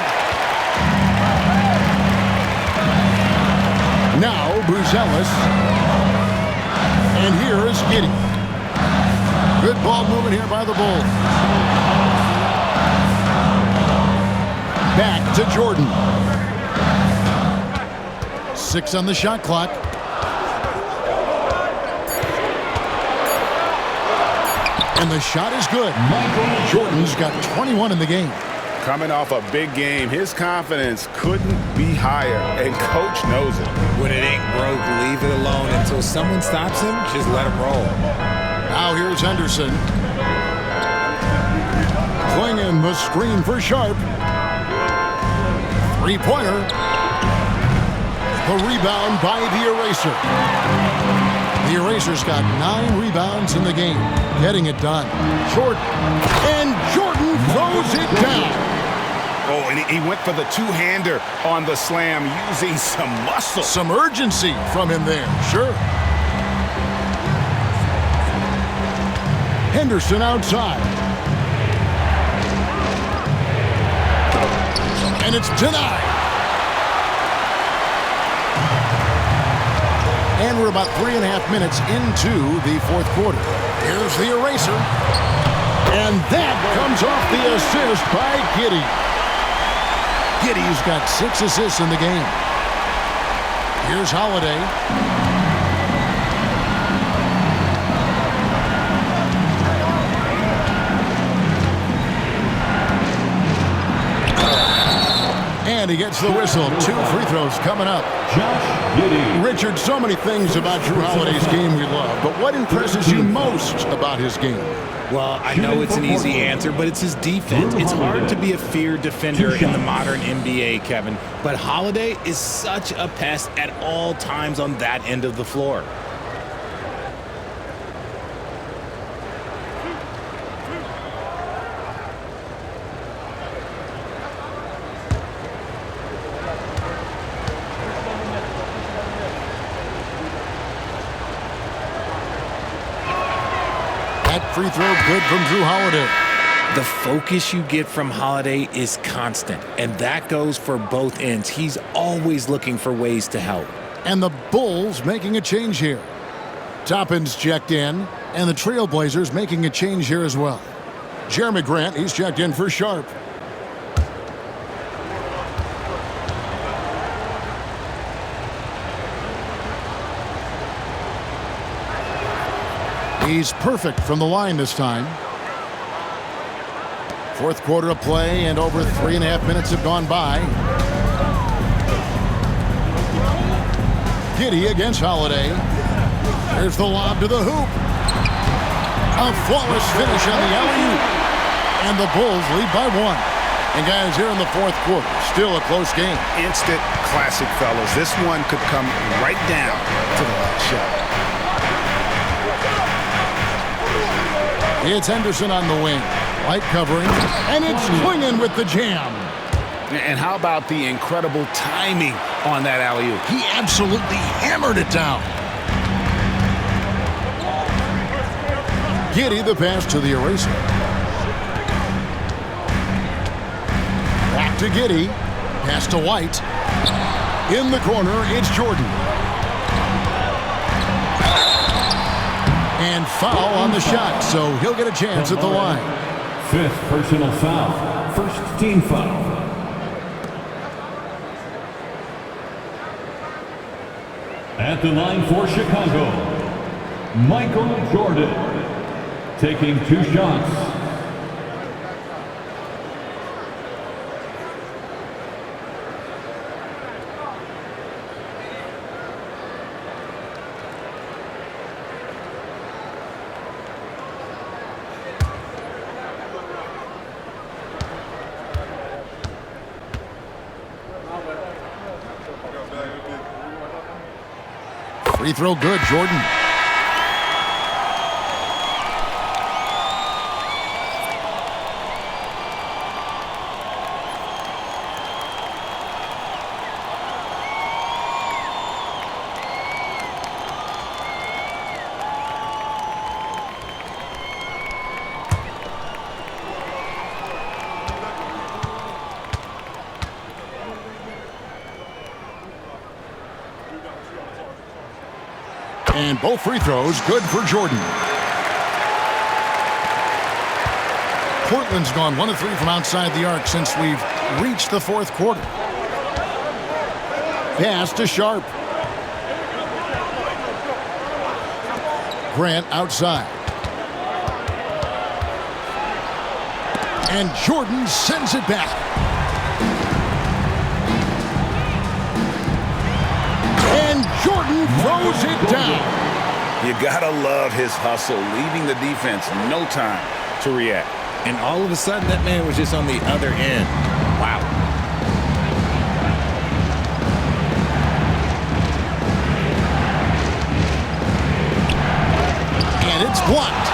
Speaker 2: Now Buzelis. And here is Giddey. Good ball movement here by the Bulls. Back to Jordan. 6 on the shot clock. And the shot is good. Jordan's got 21 in the game.
Speaker 6: Coming off a big game, his confidence couldn't be higher, and coach knows it.
Speaker 4: When it ain't broke, leave it alone until someone stops him. Just let him roll.
Speaker 2: Now here's Henderson. Clingan the screen for Sharp. 3-pointer. The rebound by the Eraser. The Eraser's got 9 rebounds in the game. Getting it done. Jordan. And Jordan throws it down.
Speaker 6: Oh, and he went for the two-hander on the slam using some muscle.
Speaker 2: Some urgency from him there, sure. Henderson outside. And it's denied. And we're about 3.5 minutes into the fourth quarter. Here's the eraser. And that comes off the assist by Giddey. Giddey's got 6 assists in the game. Here's Holiday. And he gets the whistle. 2 free throws coming up. Richard, so many things about Drew Holiday's game we love, but what impresses you most about his game?
Speaker 4: Well, I know it's an easy answer, but it's his defense. It's hard to be a feared defender in the modern NBA, Kevin. But Holiday is such a pest at all times on that end of the floor.
Speaker 2: Free throw good from Drew Holiday.
Speaker 4: The focus you get from Holiday is constant, and that goes for both ends. He's always looking for ways to help.
Speaker 2: And the Bulls making a change here. Toppin's checked in, and the TrailBlazers making a change here as well. Jeremy Grant, he's checked in for Sharp. He's perfect from the line this time. Fourth quarter of play, and over 3.5 minutes have gone by. Giddey against Holiday. There's the lob to the hoop. A flawless finish on the alley-oop. And the Bulls lead by 1. And guys, here in the fourth quarter, still a close game.
Speaker 6: Instant classic, fellas. This one could come right down to the last shot.
Speaker 2: It's Henderson on the wing. Light covering, and it's swinging with the jam.
Speaker 6: And how about the incredible timing on that alley-oop?
Speaker 2: He absolutely hammered it down. Giddey the pass to the eraser. Back to Giddey. Pass to White. In the corner, it's Jordan. And foul on the shot, so he'll get a chance at the line.
Speaker 1: 5th personal foul. First team foul. At the line for Chicago, Michael Jordan, taking 2 shots.
Speaker 2: Free throw good, Jordan. And both free throws good for Jordan. Portland's gone 1 of 3 from outside the arc since we've reached the fourth quarter. Pass to Sharp. Grant outside. And Jordan sends it back. And Jordan throws it down.
Speaker 6: You gotta love his hustle, leaving the defense no time to react.
Speaker 4: And all of a sudden, that man was just on the other end. Wow.
Speaker 2: And it's blocked.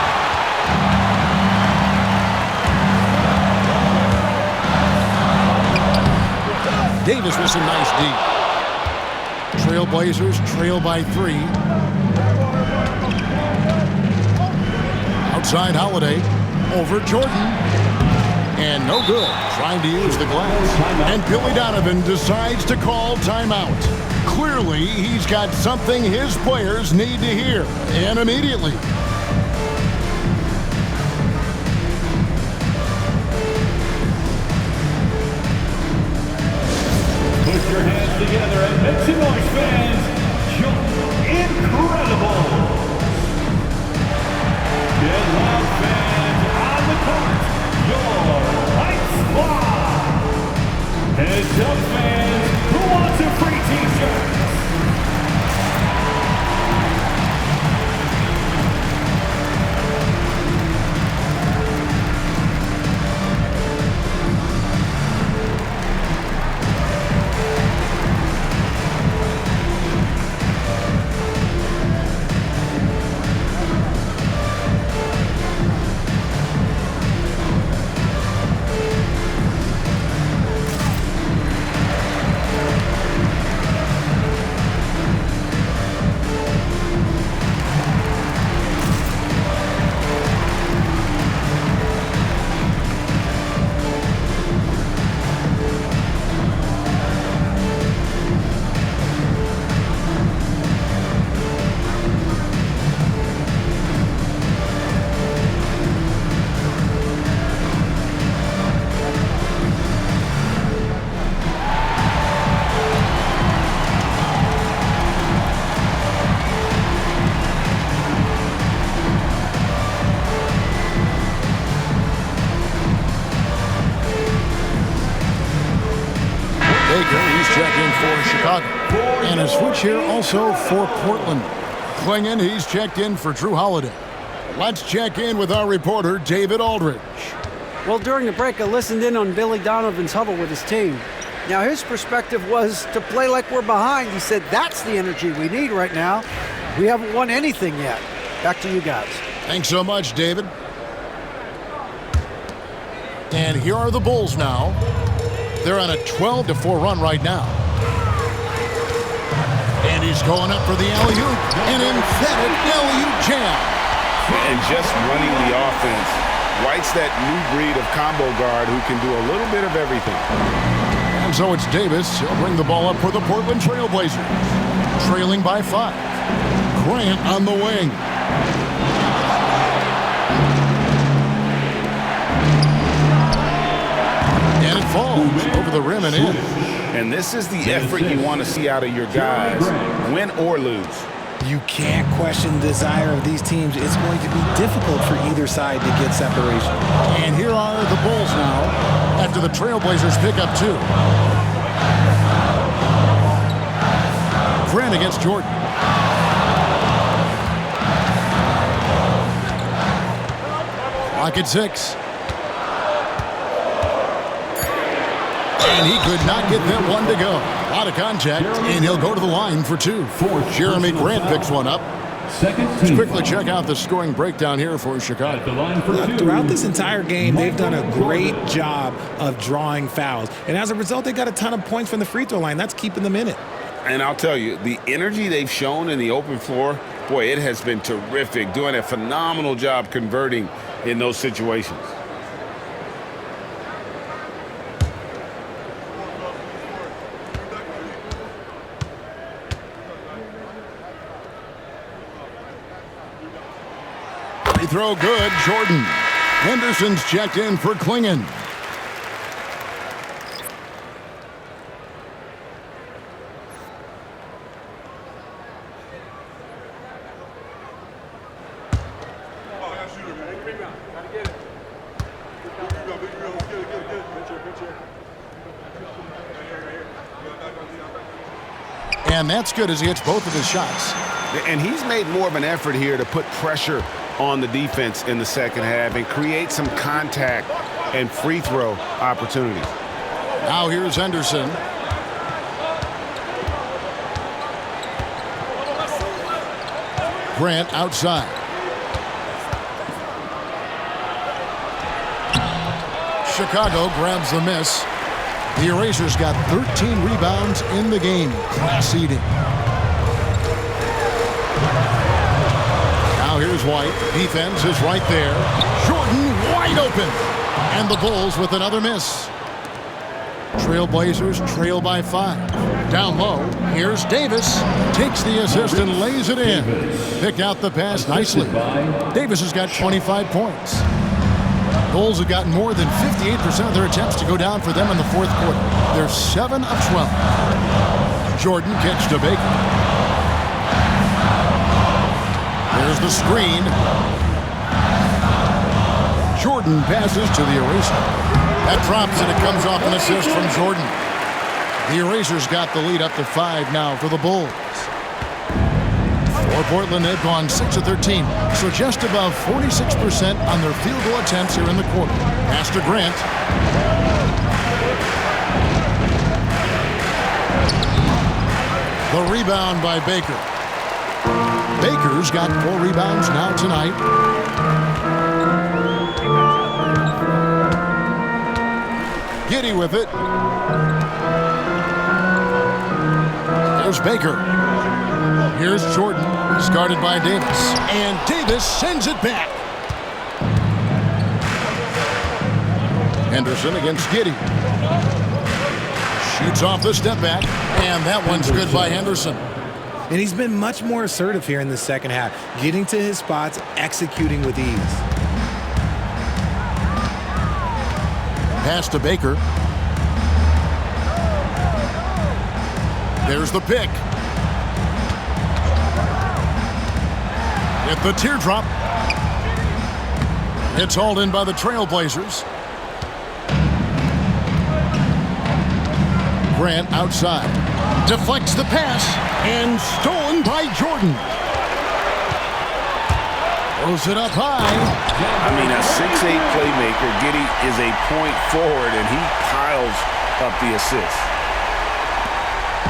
Speaker 2: Davis with some nice D. TrailBlazers trail by 3. Outside Holiday. Over Jordan. And no good. Trying to use the glass. And Billy Donovan decides to call timeout. Clearly, he's got something his players need to hear. And immediately.
Speaker 1: Put your hands together and make some noise, fans. You're incredible. Get loud, fans, on the court. Your right spot. Heads up, fans. Who wants a free t-shirt?
Speaker 2: He's checked in for Chicago. And a switch here also for Portland. Klingon, he's checked in for Drew Holiday. Let's check in with our reporter, David Aldridge.
Speaker 5: Well, during the break, I listened in on Billy Donovan's huddle with his team. Now, his perspective was to play like we're behind. He said that's the energy we need right now. We haven't won anything yet. Back to you guys.
Speaker 2: Thanks so much, David. And here are the Bulls now. They're on a 12-4 run right now. And he's going up for the alley-oop. An emphatic alley-oop jam.
Speaker 6: And just running the offense. White's that new breed of combo guard who can do a little bit of everything.
Speaker 2: And so it's Davis. He'll bring the ball up for the Portland TrailBlazers. Trailing by 5. Grant on the wing. And it falls over the rim and in.
Speaker 6: And this is the effort you want to see out of your guys, win or lose.
Speaker 4: You can't question the desire of these teams. It's going to be difficult for either side to get separation.
Speaker 2: And here are the Bulls now after the TrailBlazers pick up 2. Grant against Jordan. Clock at 6. And he could not get that one to go. Out of contact, and he'll go to the line for 2. Jeremy Grant picks one up. Let's quickly check out the scoring breakdown here for Chicago.
Speaker 4: Throughout this entire game, they've done a great job of drawing fouls. And as a result, they got a ton of points from the free throw line. That's keeping them in it.
Speaker 6: And I'll tell you, the energy they've shown in the open floor, boy, it has been terrific. Doing a phenomenal job converting in those situations.
Speaker 2: Free throw good, Jordan. Henderson's checked in for Klingon. And that's good as he hits both of his shots.
Speaker 6: And he's made more of an effort here to put pressure on the defense in the second half and create some contact and free throw opportunities.
Speaker 2: Now here's Henderson. Grant outside. Chicago grabs the miss. The Erasers got 13 rebounds in the game. Class eating. Now here's White. Defense is right there. Jordan wide open. And the Bulls with another miss. TrailBlazers trail by 5. Down low, here's Davis. Takes the assist and lays it in. Picked out the pass nicely. Davis has got 25 points. Bulls have gotten more than 58% of their attempts to go down for them in the fourth quarter. They're 7 of 12. Jordan kicks to Baker. There's the screen. Jordan passes to the Eraser. That drops and it comes off an assist from Jordan. The Erasers got the lead up to 5 now for the Bulls. For Portland, they've gone 6 of 13, so just above 46% on their field goal attempts here in the quarter. Pass to Grant. The rebound by Baker. Baker's got 4 rebounds now tonight. Giddey with it. There's Baker. Here's Jordan. He's guarded by Davis. And Davis sends it back. Henderson against Giddey. Shoots off the step back. And that one's good by Henderson.
Speaker 4: And he's been much more assertive here in the second half, getting to his spots, executing with ease.
Speaker 2: Pass to Baker. There's the pick. At the teardrop. It's hauled in by the TrailBlazers. Grant outside. Deflects the pass. And stolen by Jordan. Throws it up high.
Speaker 6: I mean, a 6'8 playmaker. Giddey is a point forward, and he piles up the assist.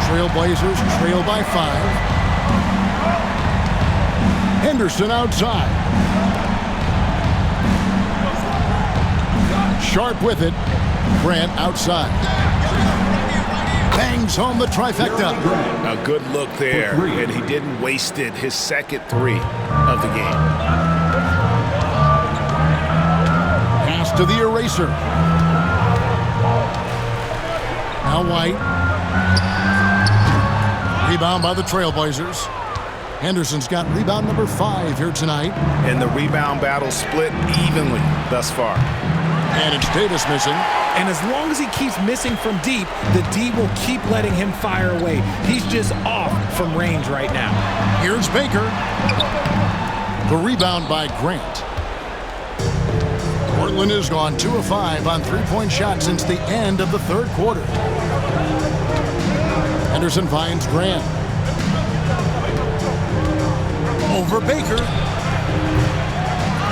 Speaker 2: TrailBlazers trail by 5. Henderson outside. Sharp with it. Grant outside. Bangs home the trifecta.
Speaker 6: A good look there, and he didn't waste it. His second 3 of the game.
Speaker 2: Pass to the Eraser. Now White. Rebound by the TrailBlazers. Henderson's got rebound number 5 here tonight.
Speaker 6: And the rebound battle split evenly thus far.
Speaker 2: And it's Davis missing.
Speaker 4: And as long as he keeps missing from deep, the D will keep letting him fire away. He's just off from range right now.
Speaker 2: Here's Baker. The rebound by Grant. Portland has gone 2 of 5 on 3-point shots since the end of the third quarter. Henderson finds Grant. Over Baker.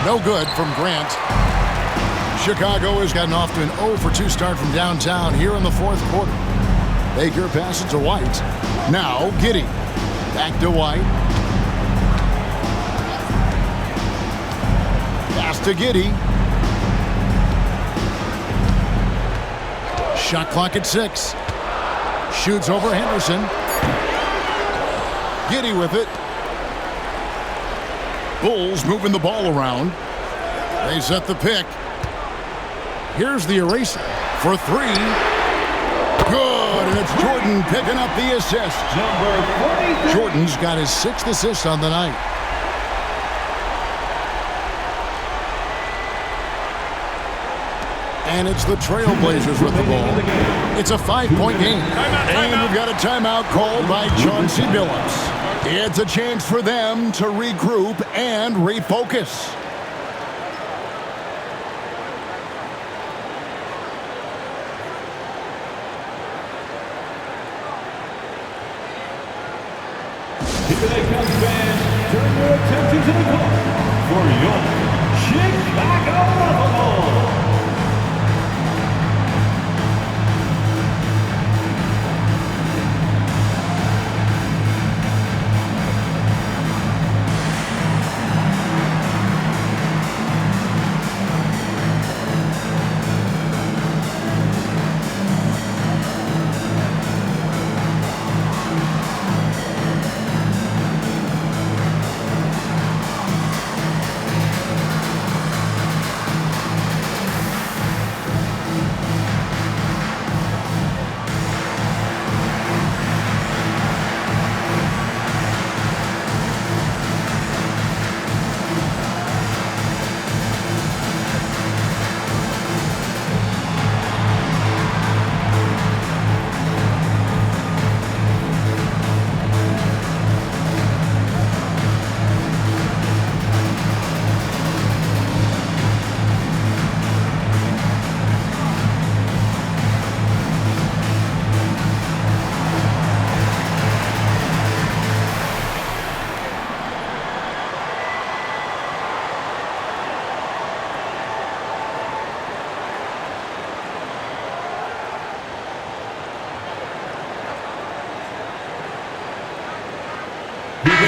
Speaker 2: No good from Grant. Chicago has gotten off to an 0 for 2 start from downtown here in the fourth quarter. Baker passes to White. Now Giddey. Back to White. Pass to Giddey. Shot clock at 6. Shoots over Henderson. Giddey with it. Bulls moving the ball around. They set the pick. Here's the Eraser for 3. Good, and it's Jordan picking up the assist. Jordan's got his 6th assist on the night. And it's the TrailBlazers with the ball. It's a 5-point game. And we've got a timeout called by Chauncey Billups. It's a chance for them to regroup and refocus.
Speaker 1: Here they come, fans. Turn your attention to the clock for your Chicago Bulls.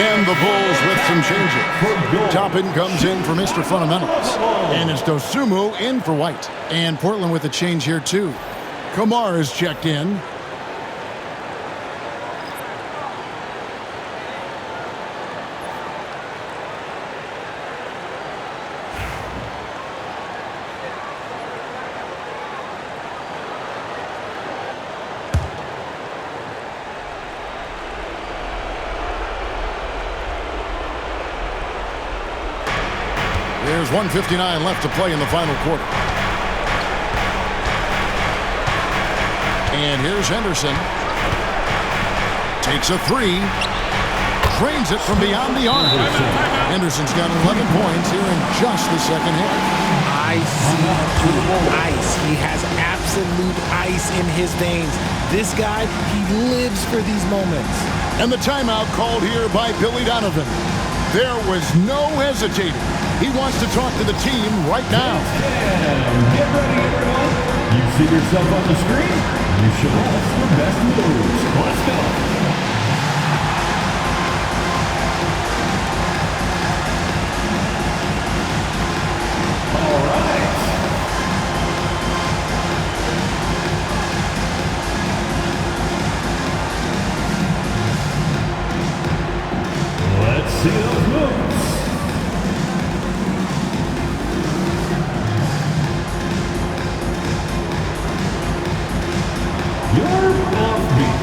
Speaker 2: And the Bulls with some changes. Toppin comes in for Mr. Fundamentals. And it's Dosunmu in for White. And Portland with a change here, too. Kamar is checked in. There's 1:59 left to play in the final quarter. And here's Henderson. Takes a three. Drains it from beyond the arc. Henderson's got 11 points here in just the second half.
Speaker 4: Ice. He has absolute ice in his veins. This guy, he lives for these moments.
Speaker 2: And the timeout called here by Billy Donovan. There was no hesitating. He wants to talk to the team right now.
Speaker 1: Get ready, everyone. You see yourself on the screen? You show us the best moves. Let's go. All right. Let's see those moves. You're offbeat.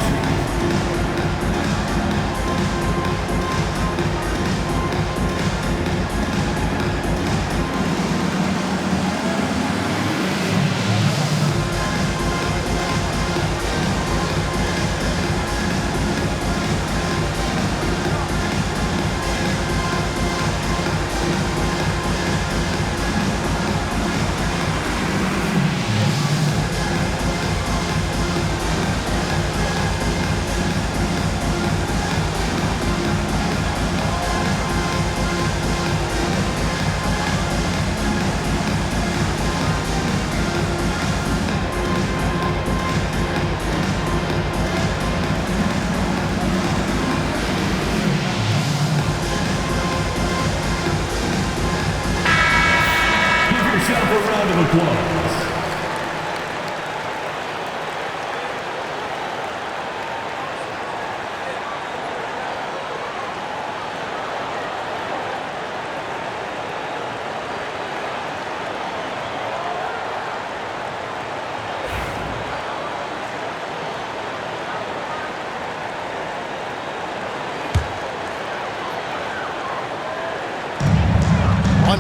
Speaker 1: A round of applause.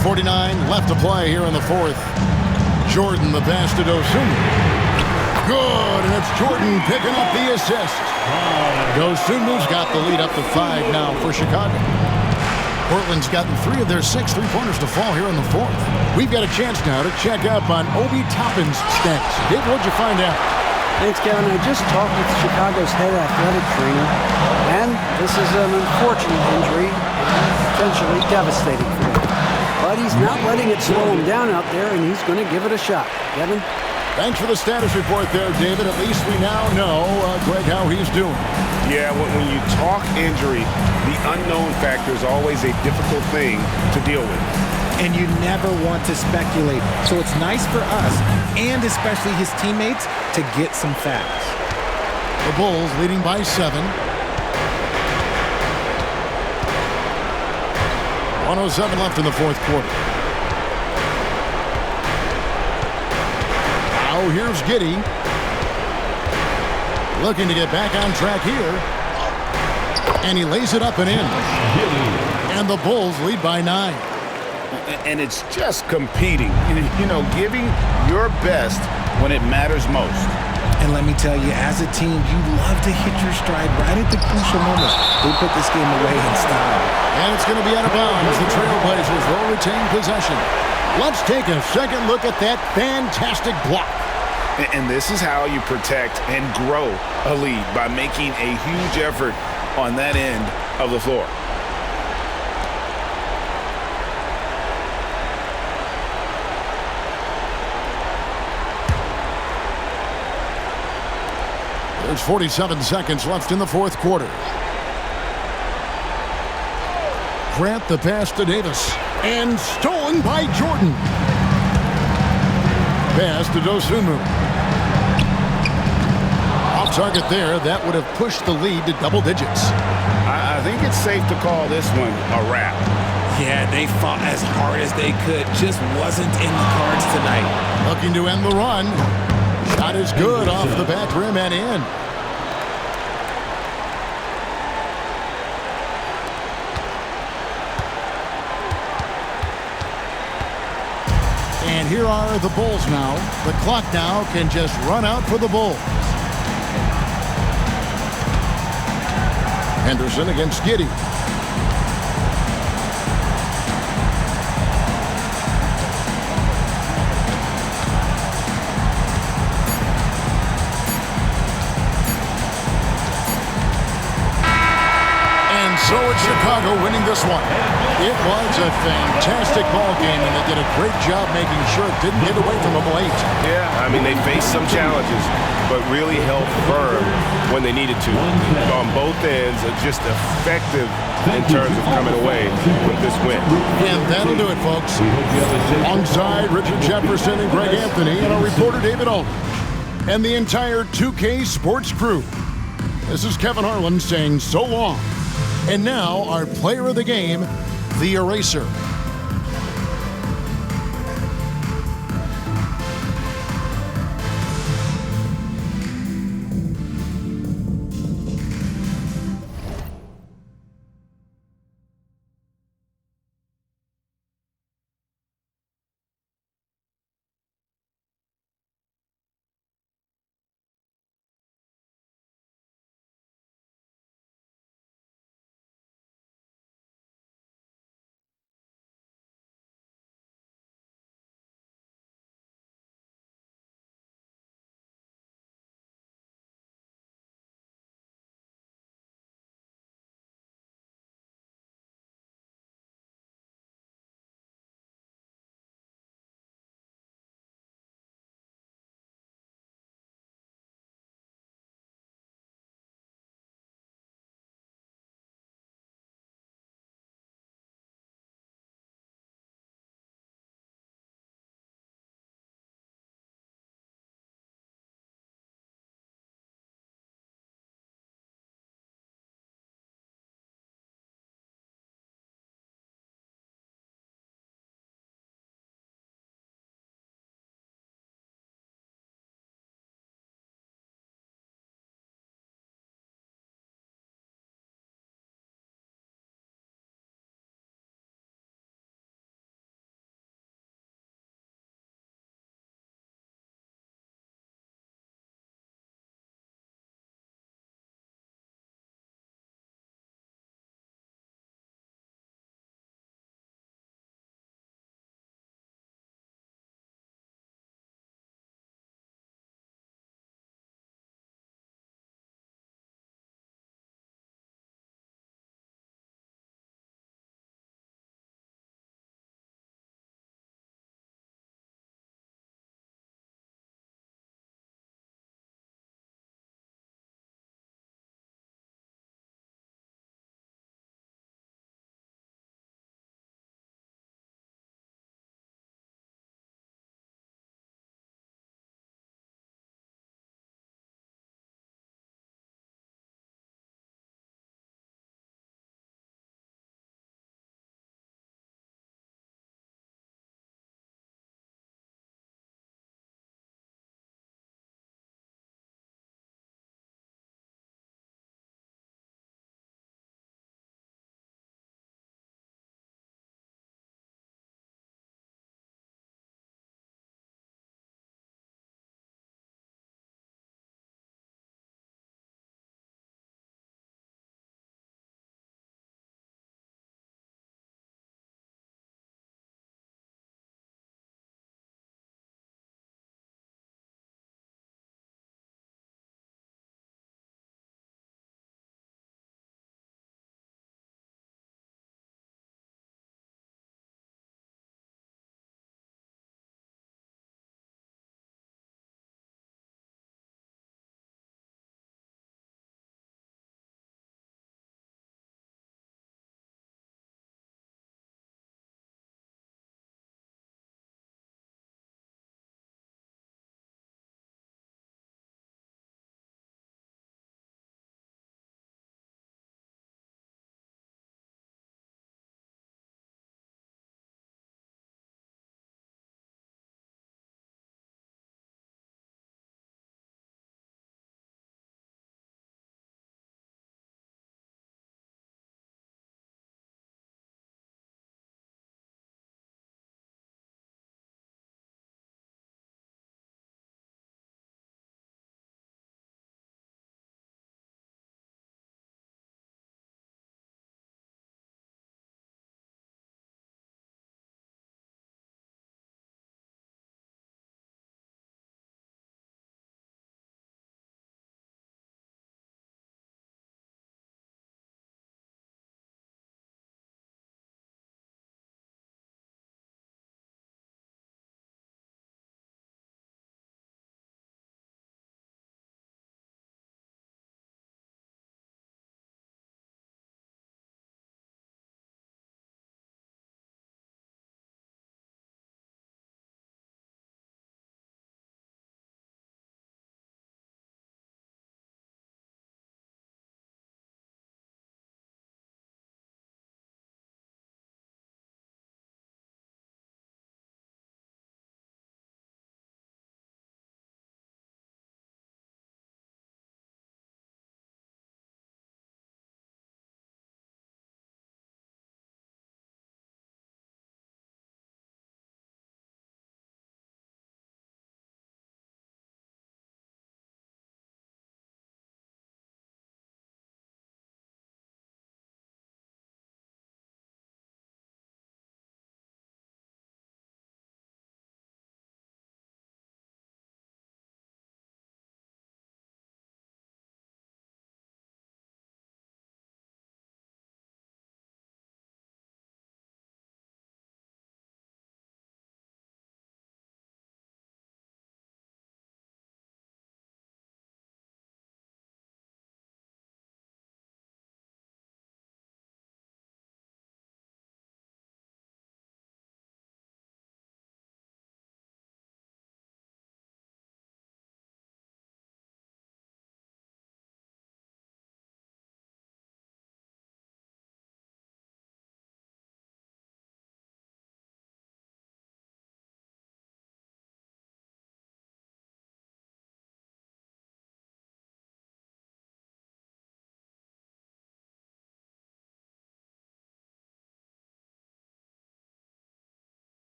Speaker 2: .49 left to play here in the fourth. Jordan, the pass to Dosunmu. Good, and it's Jordan picking up the assist. Dosunmu's got the lead up to 5 now for Chicago. Portland's gotten 3 of their 6 three-pointers to fall here in the fourth. We've got a chance now to check up on Obi Toppin's stats. Dave, what'd you find out?
Speaker 5: Thanks, Kevin. I just talked with Chicago's head athletic trainer, and this is an unfortunate injury, potentially devastating for him. But he's not letting it slow him down out there, and he's going to give it a shot. Kevin?
Speaker 2: Thanks for the status report there, David. At least we now know, Greg, how he's doing.
Speaker 6: Yeah, when you talk injury, the unknown factor is always a difficult thing to deal with.
Speaker 4: And you never want to speculate. So it's nice for us, and especially his teammates, to get some facts.
Speaker 2: The Bulls leading by 7. 1:07 left in the fourth quarter. Now here's Giddey. Looking to get back on track here. And he lays it up and in. And the Bulls lead by 9.
Speaker 6: And it's just competing. You know, giving your best when it matters most.
Speaker 4: And let me tell you, as a team, you love to hit your stride right at the crucial moments. They put this game away in style.
Speaker 2: And it's going to be out of bounds. The TrailBlazers will retain possession. Let's take a second look at that fantastic block.
Speaker 6: And this is how you protect and grow a lead, by making a huge effort on that end of the floor.
Speaker 2: There's 47 seconds left in the fourth quarter. Grant the pass to Davis. And stolen by Jordan. Pass to Dosunmu. Off target there. That would have pushed the lead to double digits.
Speaker 6: I think it's safe to call this one a wrap.
Speaker 4: Yeah, they fought as hard as they could. Just wasn't in the cards tonight.
Speaker 2: Looking to end the run. Shot is good off the back rim and in. And here are the Bulls now. The clock now can just run out for the Bulls. Henderson against Giddey. And so it's Chicago winning this one. It was a fantastic ball game, and they did a great job making sure it didn't get away from them late.
Speaker 6: Yeah, I mean, they faced some challenges, but really held firm when they needed to. On both ends, just effective in terms of coming away with this win.
Speaker 2: And that'll do it, folks. Alongside Richard Jefferson and Greg Anthony and our reporter David Aldridge and the entire 2K Sports crew. This is Kevin Harlan saying so long. And now our player of the game, the Eraser.